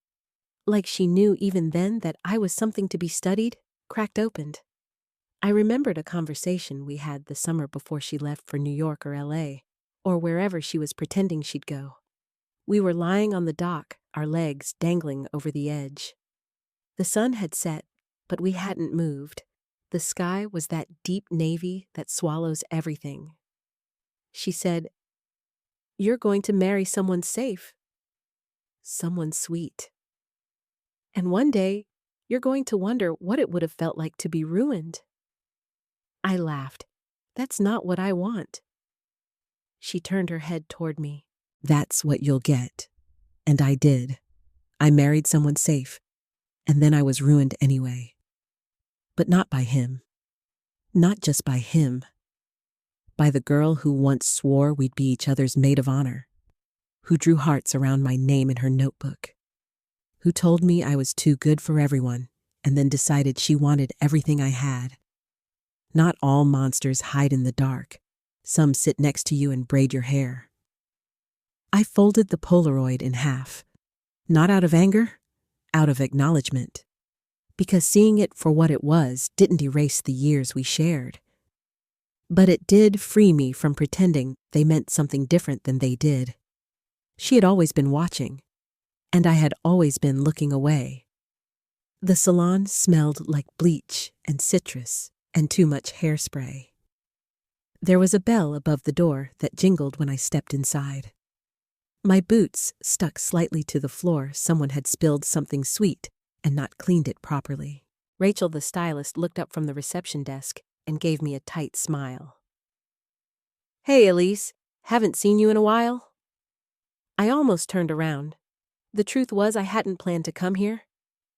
like she knew even then that I was something to be studied, cracked opened. I remembered a conversation we had the summer before she left for New York or LA, or wherever she was pretending she'd go. We were lying on the dock, our legs dangling over the edge. The sun had set, but we hadn't moved. The sky was that deep navy that swallows everything. She said, "You're going to marry someone safe. Someone sweet. And one day, you're going to wonder what it would have felt like to be ruined." I laughed. "That's not what I want." She turned her head toward me. "That's what you'll get." And I did. I married someone safe, and then I was ruined anyway. But not by him. Not just by him. By the girl who once swore we'd be each other's maid of honor, who drew hearts around my name in her notebook, who told me I was too good for everyone and then decided she wanted everything I had. Not all monsters hide in the dark. Some sit next to you and braid your hair. I folded the Polaroid in half, not out of anger, out of acknowledgement. Because seeing it for what it was didn't erase the years we shared. But it did free me from pretending they meant something different than they did. She had always been watching, and I had always been looking away. The salon smelled like bleach and citrus and too much hairspray. There was a bell above the door that jingled when I stepped inside. My boots stuck slightly to the floor. Someone had spilled something sweet and not cleaned it properly. Rachel, the stylist, looked up from the reception desk and gave me a tight smile. "Hey, Elise, haven't seen you in a while." I almost turned around. The truth was I hadn't planned to come here.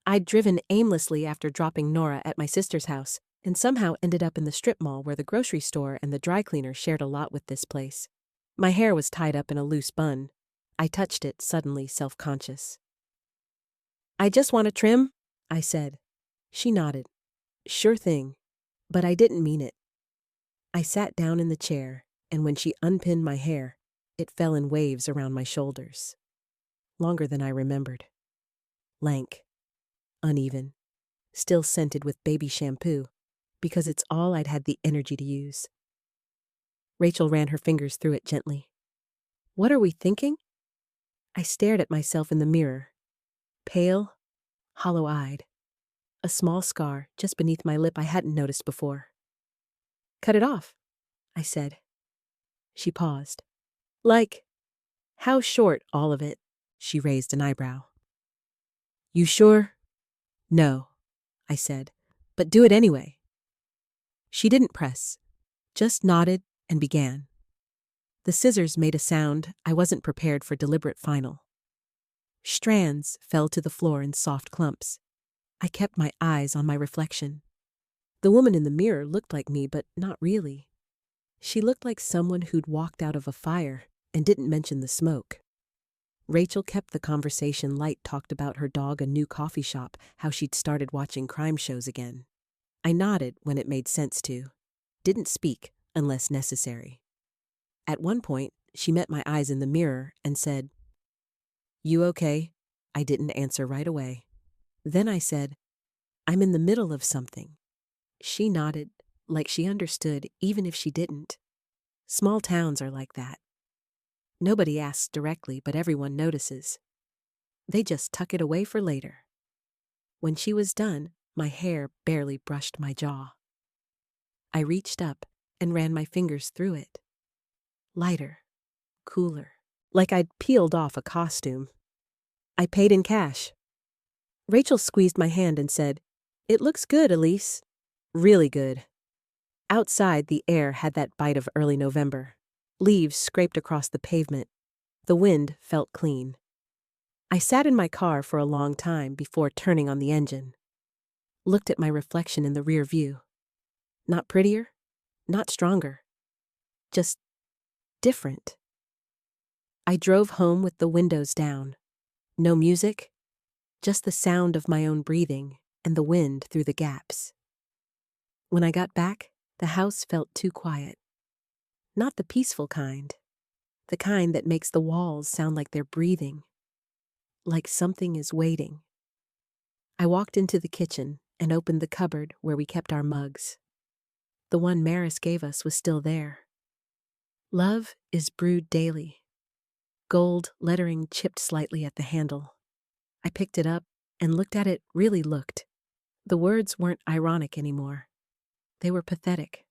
I'd driven aimlessly after dropping Nora at my sister's house and somehow ended up in the strip mall where the grocery store and the dry cleaner shared a lot with this place. My hair was tied up in a loose bun. I touched it, suddenly self-conscious. "I just want a trim," I said. She nodded. "Sure thing." But I didn't mean it. I sat down in the chair, and when she unpinned my hair, it fell in waves around my shoulders. Longer than I remembered. Lank. Uneven. Still scented with baby shampoo, because it's all I'd had the energy to use. Rachel ran her fingers through it gently. "What are we thinking?" I stared at myself in the mirror. Pale, hollow-eyed. A small scar just beneath my lip I hadn't noticed before. "Cut it off," I said. She paused. "Like, how short, all of it?" She raised an eyebrow. "You sure?" "No," I said, "but do it anyway." She didn't press, just nodded and began. The scissors made a sound I wasn't prepared for. Deliberate final. Strands fell to the floor in soft clumps. I kept my eyes on my reflection. The woman in the mirror looked like me, but not really. She looked like someone who'd walked out of a fire and didn't mention the smoke. Rachel kept the conversation light, talked about her dog, a new coffee shop, how she'd started watching crime shows again. I nodded when it made sense to. Didn't speak unless necessary. At one point, she met my eyes in the mirror and said, "You okay?" I didn't answer right away. Then I said, "I'm in the middle of something." She nodded, like she understood, even if she didn't. Small towns are like that. Nobody asks directly, but everyone notices. They just tuck it away for later. When she was done, my hair barely brushed my jaw. I reached up and ran my fingers through it. Lighter, cooler, like I'd peeled off a costume. I paid in cash. Rachel squeezed my hand and said, "It looks good, Elise. Really good." Outside, the air had that bite of early November. Leaves scraped across the pavement. The wind felt clean. I sat in my car for a long time before turning on the engine. Looked at my reflection in the rear view. Not prettier, not stronger. Just different. I drove home with the windows down. No music, just the sound of my own breathing and the wind through the gaps. When I got back, the house felt too quiet. Not the peaceful kind. The kind that makes the walls sound like they're breathing. Like something is waiting. I walked into the kitchen and opened the cupboard where we kept our mugs. The one Maris gave us was still there. "Love is brewed daily." Gold lettering chipped slightly at the handle. I picked it up and looked at it. Really looked. The words weren't ironic anymore. They were pathetic.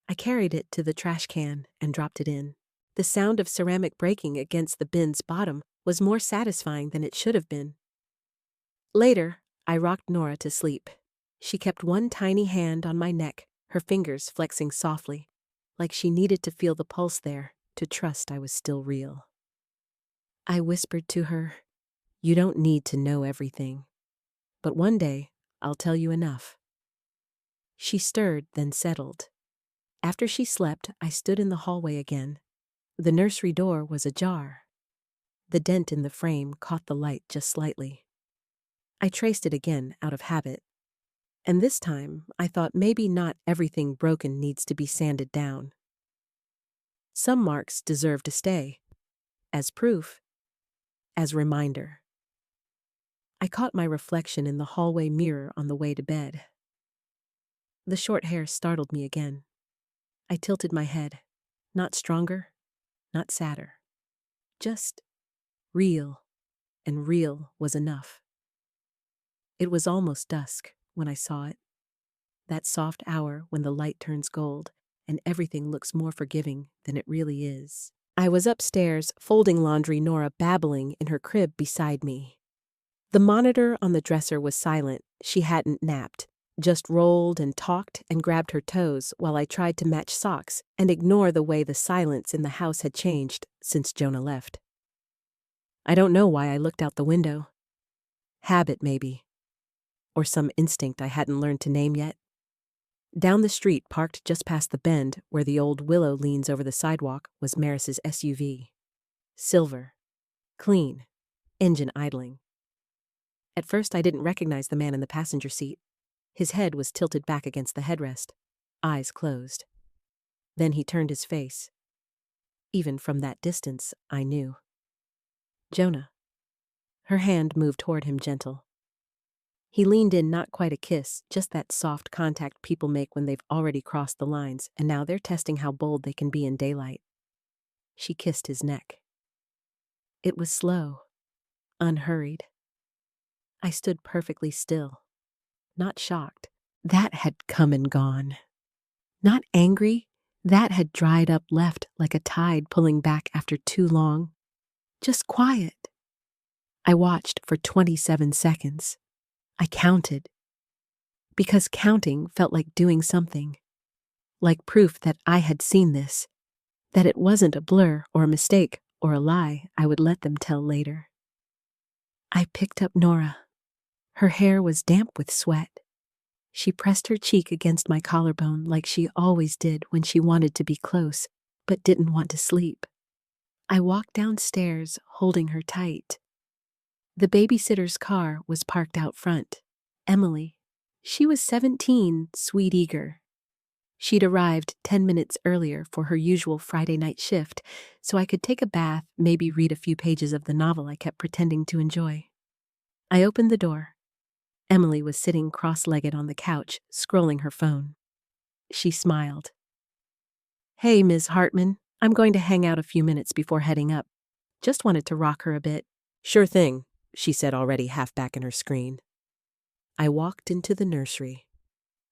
I carried it to the trash can and dropped it in. The sound of ceramic breaking against the bin's bottom was more satisfying than it should have been. Later, I rocked Nora to sleep. She kept one tiny hand on my neck, her fingers flexing softly, like she needed to feel the pulse there to trust I was still real. I whispered to her, "You don't need to know everything, but one day I'll tell you enough." She stirred, then settled. After she slept, I stood in the hallway again. The nursery door was ajar. The dent in the frame caught the light just slightly. I traced it again out of habit. And this time, I thought maybe not everything broken needs to be sanded down. Some marks deserve to stay. As proof. As reminder. I caught my reflection in the hallway mirror on the way to bed. The short hair startled me again. I tilted my head. Not stronger, not sadder. Just real, and real was enough. It was almost dusk when I saw it, that soft hour when the light turns gold and everything looks more forgiving than it really is. I was upstairs folding laundry, Nora babbling in her crib beside me. The monitor on the dresser was silent. She hadn't napped, just rolled and talked and grabbed her toes while I tried to match socks and ignore the way the silence in the house had changed since Jonah left. I don't know why I looked out the window. Habit, maybe. Or some instinct I hadn't learned to name yet. Down the street, parked just past the bend where the old willow leans over the sidewalk, was Maris's SUV. Silver. Clean. Engine idling. At first I didn't recognize the man in the passenger seat. His head was tilted back against the headrest, eyes closed. Then he turned his face. Even from that distance, I knew. Jonah. Her hand moved toward him, gentle. He leaned in, not quite a kiss, just that soft contact people make when they've already crossed the lines, and now they're testing how bold they can be in daylight. She kissed his neck. It was slow, unhurried. I stood perfectly still, not shocked. That had come and gone. Not angry. That had dried up, left like a tide pulling back after too long. Just quiet. I watched for 27 seconds. I counted. Because counting felt like doing something. Like proof that I had seen this. That it wasn't a blur or a mistake or a lie I would let them tell later. I picked up Nora. Her hair was damp with sweat. She pressed her cheek against my collarbone like she always did when she wanted to be close, but didn't want to sleep. I walked downstairs, holding her tight. The babysitter's car was parked out front. Emily. She was 17, sweet, eager. She'd arrived 10 minutes earlier for her usual Friday night shift, so I could take a bath, maybe read a few pages of the novel I kept pretending to enjoy. I opened the door. Emily was sitting cross-legged on the couch, scrolling her phone. She smiled. "Hey, Ms. Hartman, I'm going to hang out a few minutes before heading up. Just wanted to rock her a bit." "Sure thing," she said, already half back in her screen. I walked into the nursery.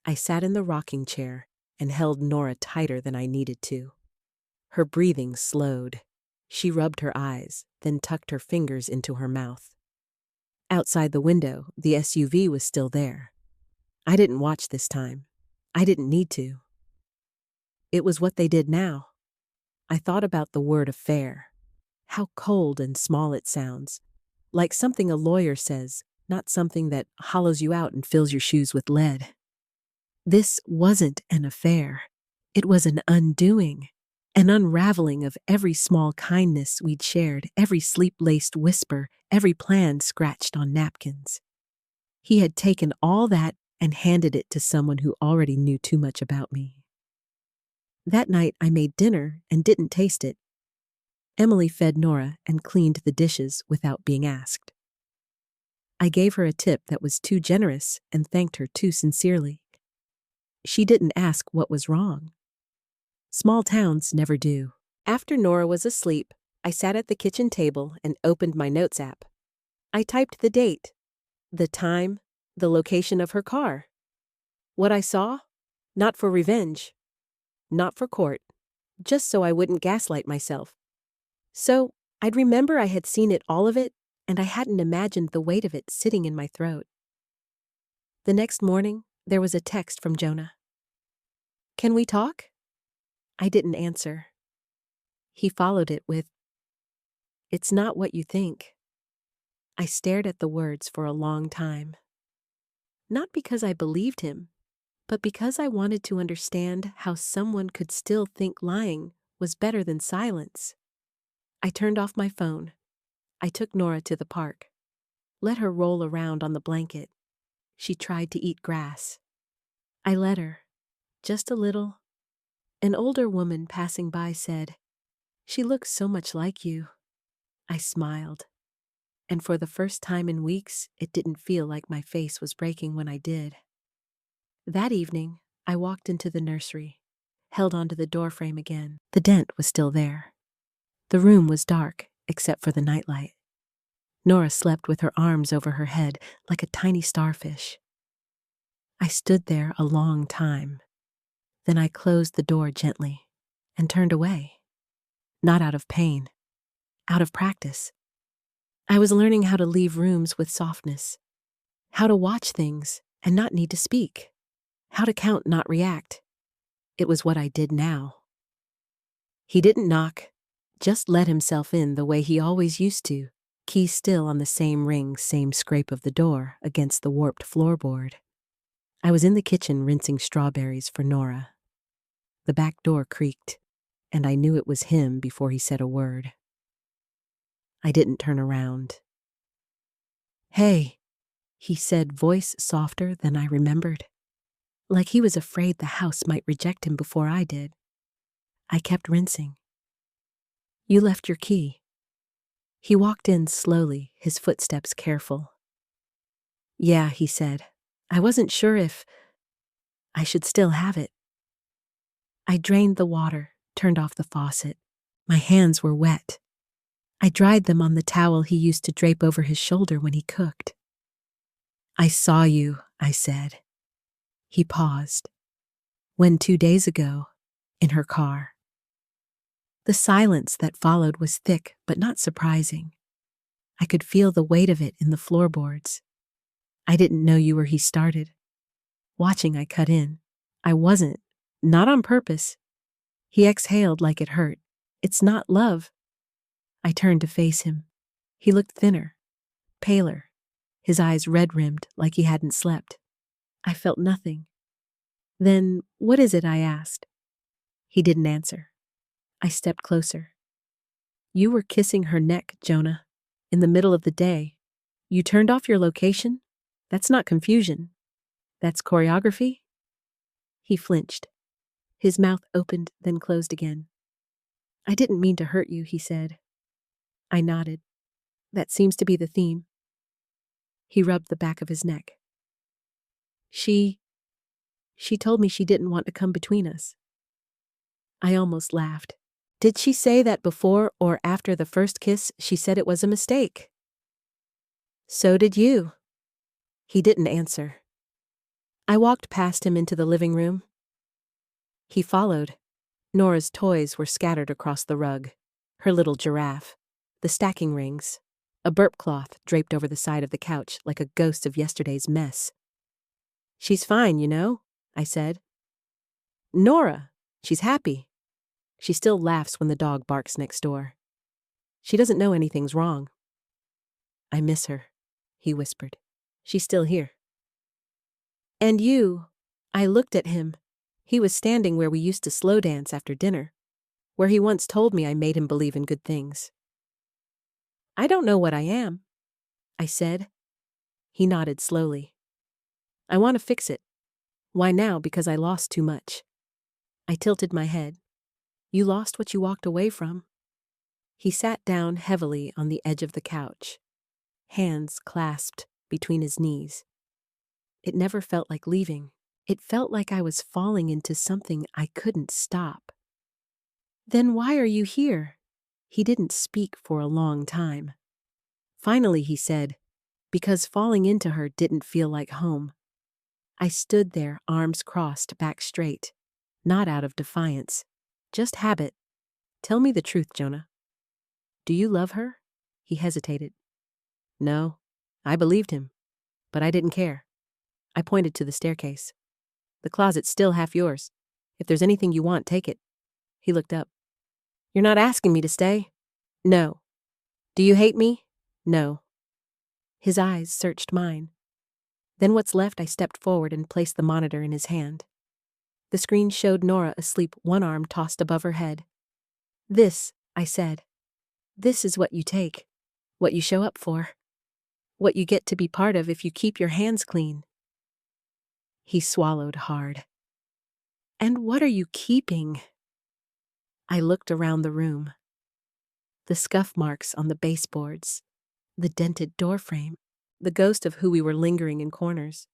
I sat in the rocking chair and held Nora tighter than I needed to. Her breathing slowed. She rubbed her eyes, then tucked her fingers into her mouth. Outside the window, the SUV was still there. I didn't watch this time. I didn't need to. It was what they did now. I thought about the word affair. How cold and small it sounds. Like something a lawyer says, not something that hollows you out and fills your shoes with lead. This wasn't an affair. It was an undoing, an unraveling of every small kindness we'd shared, every sleep-laced whisper, every plan scratched on napkins. He had taken all that and handed it to someone who already knew too much about me. That night I made dinner and didn't taste it. Emily fed Nora and cleaned the dishes without being asked. I gave her a tip that was too generous and thanked her too sincerely. She didn't ask what was wrong. Small towns never do. After Nora was asleep, I sat at the kitchen table and opened my notes app. I typed the date, the time, the location of her car. What I saw? Not for revenge. Not for court. Just so I wouldn't gaslight myself. So I'd remember I had seen it, all of it, and I hadn't imagined the weight of it sitting in my throat. The next morning, there was a text from Jonah. "Can we talk?" I didn't answer. He followed it with, "It's not what you think." I stared at the words for a long time. Not because I believed him, but because I wanted to understand how someone could still think lying was better than silence. I turned off my phone. I took Nora to the park. Let her roll around on the blanket. She tried to eat grass. I let her, just a little. An older woman passing by said, "She looks so much like you." I smiled. And for the first time in weeks, it didn't feel like my face was breaking when I did. That evening, I walked into the nursery, held onto the doorframe again. The dent was still there. The room was dark, except for the nightlight. Nora slept with her arms over her head like a tiny starfish. I stood there a long time. Then I closed the door gently and turned away. Not out of pain, out of practice. I was learning how to leave rooms with softness, how to watch things and not need to speak, how to count, not react. It was what I did now. He didn't knock, just let himself in the way he always used to, key still on the same ring, same scrape of the door against the warped floorboard. I was in the kitchen rinsing strawberries for Nora. The back door creaked, and I knew it was him before he said a word. I didn't turn around. "Hey," he said, voice softer than I remembered, like he was afraid the house might reject him before I did. I kept rinsing. "You left your key." He walked in slowly, his footsteps careful. "Yeah," he said. "I wasn't sure if I should still have it." I drained the water, turned off the faucet. My hands were wet. I dried them on the towel he used to drape over his shoulder when he cooked. "I saw you," I said. He paused. "When 2 days ago, in her car." The silence that followed was thick but not surprising. I could feel the weight of it in the floorboards. "I didn't know you were," he started. Watching, I cut in. "I wasn't. Not on purpose." He exhaled like it hurt. "It's not love." I turned to face him. He looked thinner, paler, his eyes red-rimmed like he hadn't slept. I felt nothing. "Then what is it?" I asked. He didn't answer. I stepped closer. "You were kissing her neck, Jonah, in the middle of the day. You turned off your location? That's not confusion. That's choreography?" He flinched. His mouth opened, then closed again. "I didn't mean to hurt you," he said. I nodded. "That seems to be the theme." He rubbed the back of his neck. She told me she didn't want to come between us." I almost laughed. "Did she say that before or after the first kiss she said it was a mistake?" "So did you." He didn't answer. I walked past him into the living room. He followed. Nora's toys were scattered across the rug. Her little giraffe, the stacking rings, a burp cloth draped over the side of the couch like a ghost of yesterday's mess. "She's fine, you know," I said. "Nora, she's happy. She still laughs when the dog barks next door. She doesn't know anything's wrong." "I miss her," he whispered. "She's still here." "And you," I looked at him. He was standing where we used to slow dance after dinner, where he once told me I made him believe in good things. "I don't know what I am," I said. He nodded slowly. "I want to fix it." "Why now?" "Because I lost too much." I tilted my head. "You lost what you walked away from." He sat down heavily on the edge of the couch, hands clasped between his knees. It never felt like leaving. It felt like I was falling into something I couldn't stop. "Then why are you here?" He didn't speak for a long time. Finally he said, "Because falling into her didn't feel like home." I stood there, arms crossed, back straight, not out of defiance, just habit. "Tell me the truth, Jonah. Do you love her?" He hesitated. "No." I believed him, but I didn't care. I pointed to the staircase. "The closet's still half yours. If there's anything you want, take it." He looked up. "You're not asking me to stay?" "No." "Do you hate me?" "No." His eyes searched mine. Then what's left, I stepped forward and placed the monitor in his hand. The screen showed Nora asleep, one arm tossed above her head. "This," I said. "This is what you take, what you show up for, what you get to be part of if you keep your hands clean." He swallowed hard. "And what are you keeping?" I looked around the room. The scuff marks on the baseboards, the dented doorframe, the ghost of who we were lingering in corners.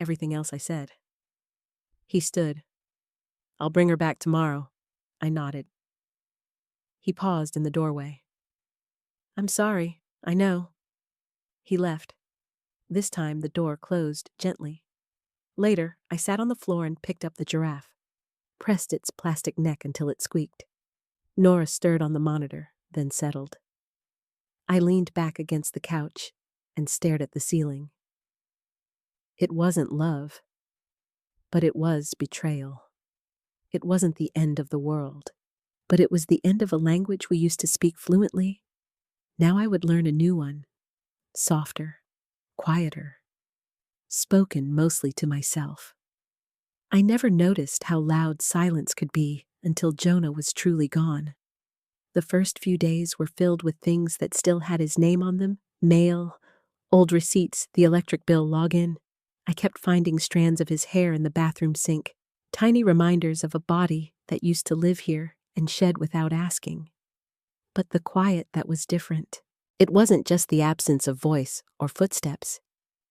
Everything else I said. He stood. "I'll bring her back tomorrow." I nodded. He paused in the doorway. I'm sorry, I know. He left. This time the door closed gently. Later, I sat on the floor and picked up the giraffe, pressed its plastic neck until it squeaked. Nora stirred on the monitor, then settled. I leaned back against the couch and stared at the ceiling. It wasn't love, but it was betrayal. It wasn't the end of the world, but it was the end of a language we used to speak fluently. Now I would learn a new one, softer, quieter, spoken mostly to myself. I never noticed how loud silence could be until Jonah was truly gone. The first few days were filled with things that still had his name on them: mail, old receipts, the electric bill login. I kept finding strands of his hair in the bathroom sink, tiny reminders of a body that used to live here and shed without asking. But the quiet that was different. It wasn't just the absence of voice or footsteps.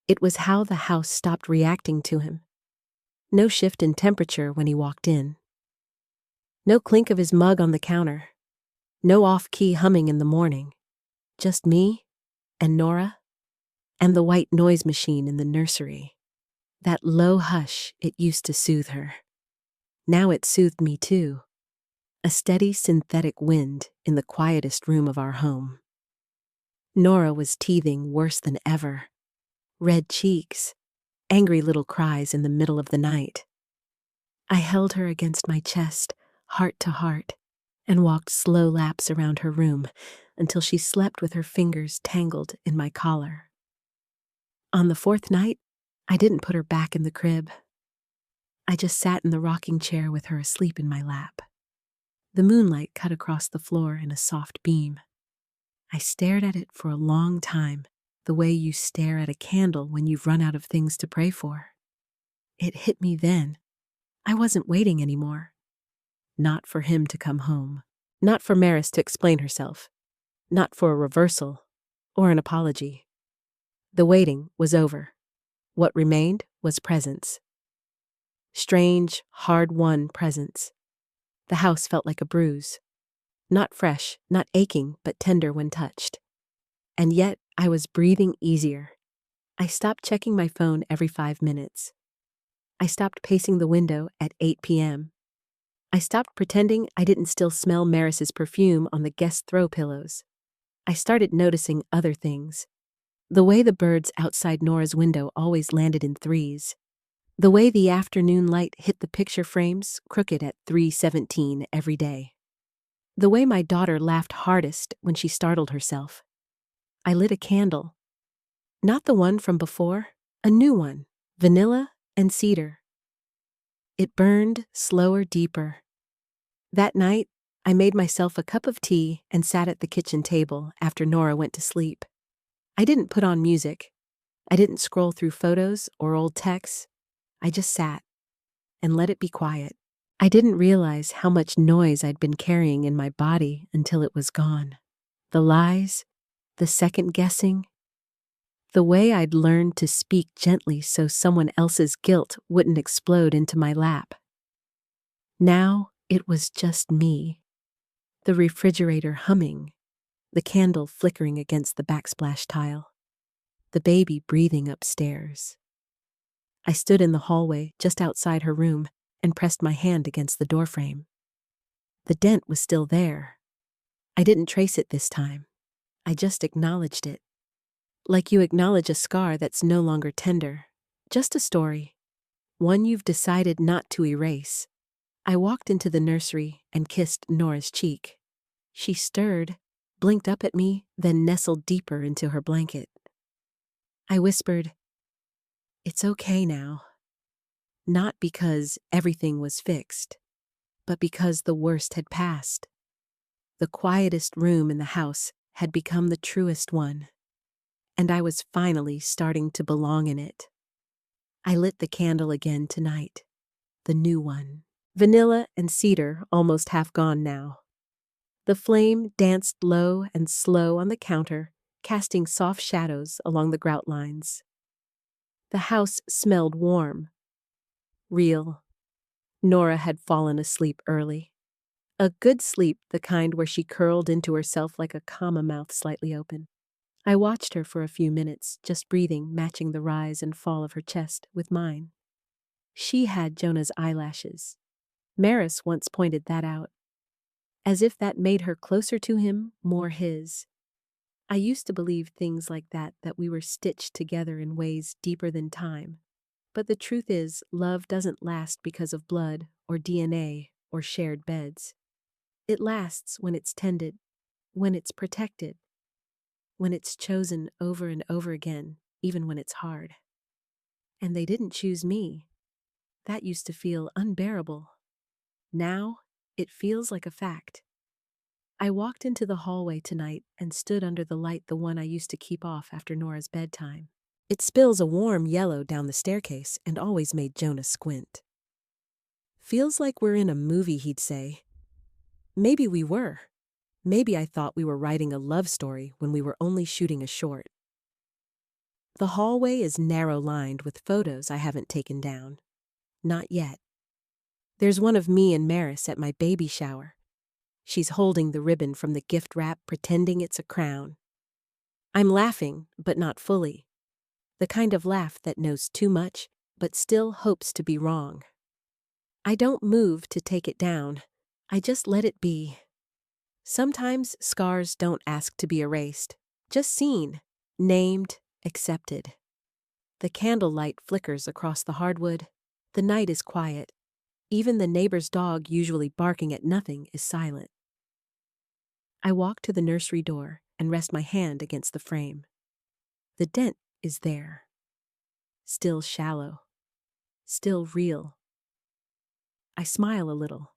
It was how the house stopped reacting to him. No shift in temperature when he walked in. No clink of his mug on the counter. No off-key humming in the morning. Just me and Nora and the white noise machine in the nursery. That low hush, it used to soothe her. Now it soothed me too. A steady synthetic wind in the quietest room of our home. Nora was teething worse than ever. Red cheeks, angry little cries in the middle of the night. I held her against my chest, heart to heart, and walked slow laps around her room until she slept with her fingers tangled in my collar. On the fourth night, I didn't put her back in the crib. I just sat in the rocking chair with her asleep in my lap. The moonlight cut across the floor in a soft beam. I stared at it for a long time, the way you stare at a candle when you've run out of things to pray for. It hit me then. I wasn't waiting anymore. Not for him to come home. Not for Maris to explain herself. Not for a reversal or an apology. The waiting was over. What remained was presence. Strange, hard-won presence. The house felt like a bruise. Not fresh, not aching, but tender when touched. And yet, I was breathing easier. I stopped checking my phone every 5 minutes. I stopped pacing the window at 8 p.m. I stopped pretending I didn't still smell Maris's perfume on the guest throw pillows. I started noticing other things. The way the birds outside Nora's window always landed in threes. The way the afternoon light hit the picture frames crooked at 3:17 every day. The way my daughter laughed hardest when she startled herself. I lit a candle. Not the one from before, a new one, vanilla and cedar. It burned slower, deeper. That night, I made myself a cup of tea and sat at the kitchen table after Nora went to sleep. I didn't put on music. I didn't scroll through photos or old texts. I just sat and let it be quiet. I didn't realize how much noise I'd been carrying in my body until it was gone. The lies, the second guessing, the way I'd learned to speak gently so someone else's guilt wouldn't explode into my lap. Now it was just me. The refrigerator humming, the candle flickering against the backsplash tile, the baby breathing upstairs. I stood in the hallway just outside her room and pressed my hand against the doorframe. The dent was still there. I didn't trace it this time. I just acknowledged it. Like you acknowledge a scar that's no longer tender. Just a story. One you've decided not to erase. I walked into the nursery and kissed Nora's cheek. She stirred, blinked up at me, then nestled deeper into her blanket. I whispered, "It's okay now." Not because everything was fixed, but because the worst had passed. The quietest room in the house had become the truest one, and I was finally starting to belong in it. I lit the candle again tonight, the new one. Vanilla and cedar almost half gone now. The flame danced low and slow on the counter, casting soft shadows along the grout lines. The house smelled warm. Real. Nora had fallen asleep early. A good sleep, the kind where she curled into herself like a comma, mouth slightly open. I watched her for a few minutes, just breathing, matching the rise and fall of her chest with mine. She had Jonah's eyelashes. Maris once pointed that out, as if that made her closer to him, more his. I used to believe things like that we were stitched together in ways deeper than time. But the truth is, love doesn't last because of blood or DNA or shared beds. It lasts when it's tended, when it's protected, when it's chosen over and over again, even when it's hard. And they didn't choose me. That used to feel unbearable. Now, it feels like a fact. I walked into the hallway tonight and stood under the light, the one I used to keep off after Nora's bedtime. It spills a warm yellow down the staircase and always made Jonah squint. Feels like we're in a movie, he'd say. Maybe we were. Maybe I thought we were writing a love story when we were only shooting a short. The hallway is narrow-lined with photos I haven't taken down. Not yet. There's one of me and Maris at my baby shower. She's holding the ribbon from the gift wrap, pretending it's a crown. I'm laughing, but not fully. The kind of laugh that knows too much, but still hopes to be wrong. I don't move to take it down. I just let it be. Sometimes scars don't ask to be erased, just seen, named, accepted. The candlelight flickers across the hardwood. The night is quiet. Even the neighbor's dog, usually barking at nothing, is silent. I walk to the nursery door and rest my hand against the frame. The dent is there. Still shallow. Still real. I smile a little.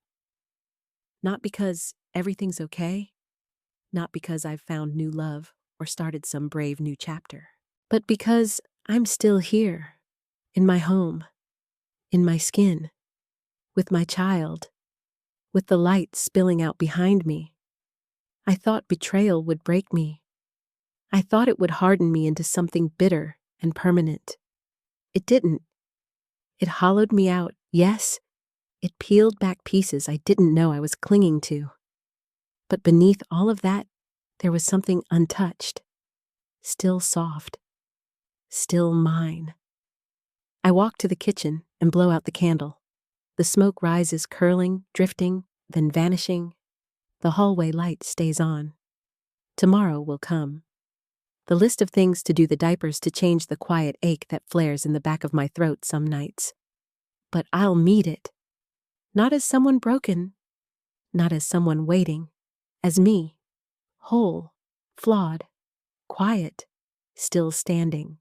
Not because everything's okay, not because I've found new love or started some brave new chapter, but because I'm still here, in my home, in my skin, with my child, with the light spilling out behind me. I thought betrayal would break me. I thought it would harden me into something bitter and permanent. It didn't. It hollowed me out, yes. It peeled back pieces I didn't know I was clinging to. But beneath all of that, there was something untouched, still soft, still mine. I walk to the kitchen and blow out the candle. The smoke rises, curling, drifting, then vanishing. The hallway light stays on. Tomorrow will come. The list of things to do, the diapers to change, the quiet ache that flares in the back of my throat some nights. But I'll meet it. Not as someone broken, not as someone waiting, as me, whole, flawed, quiet, still standing.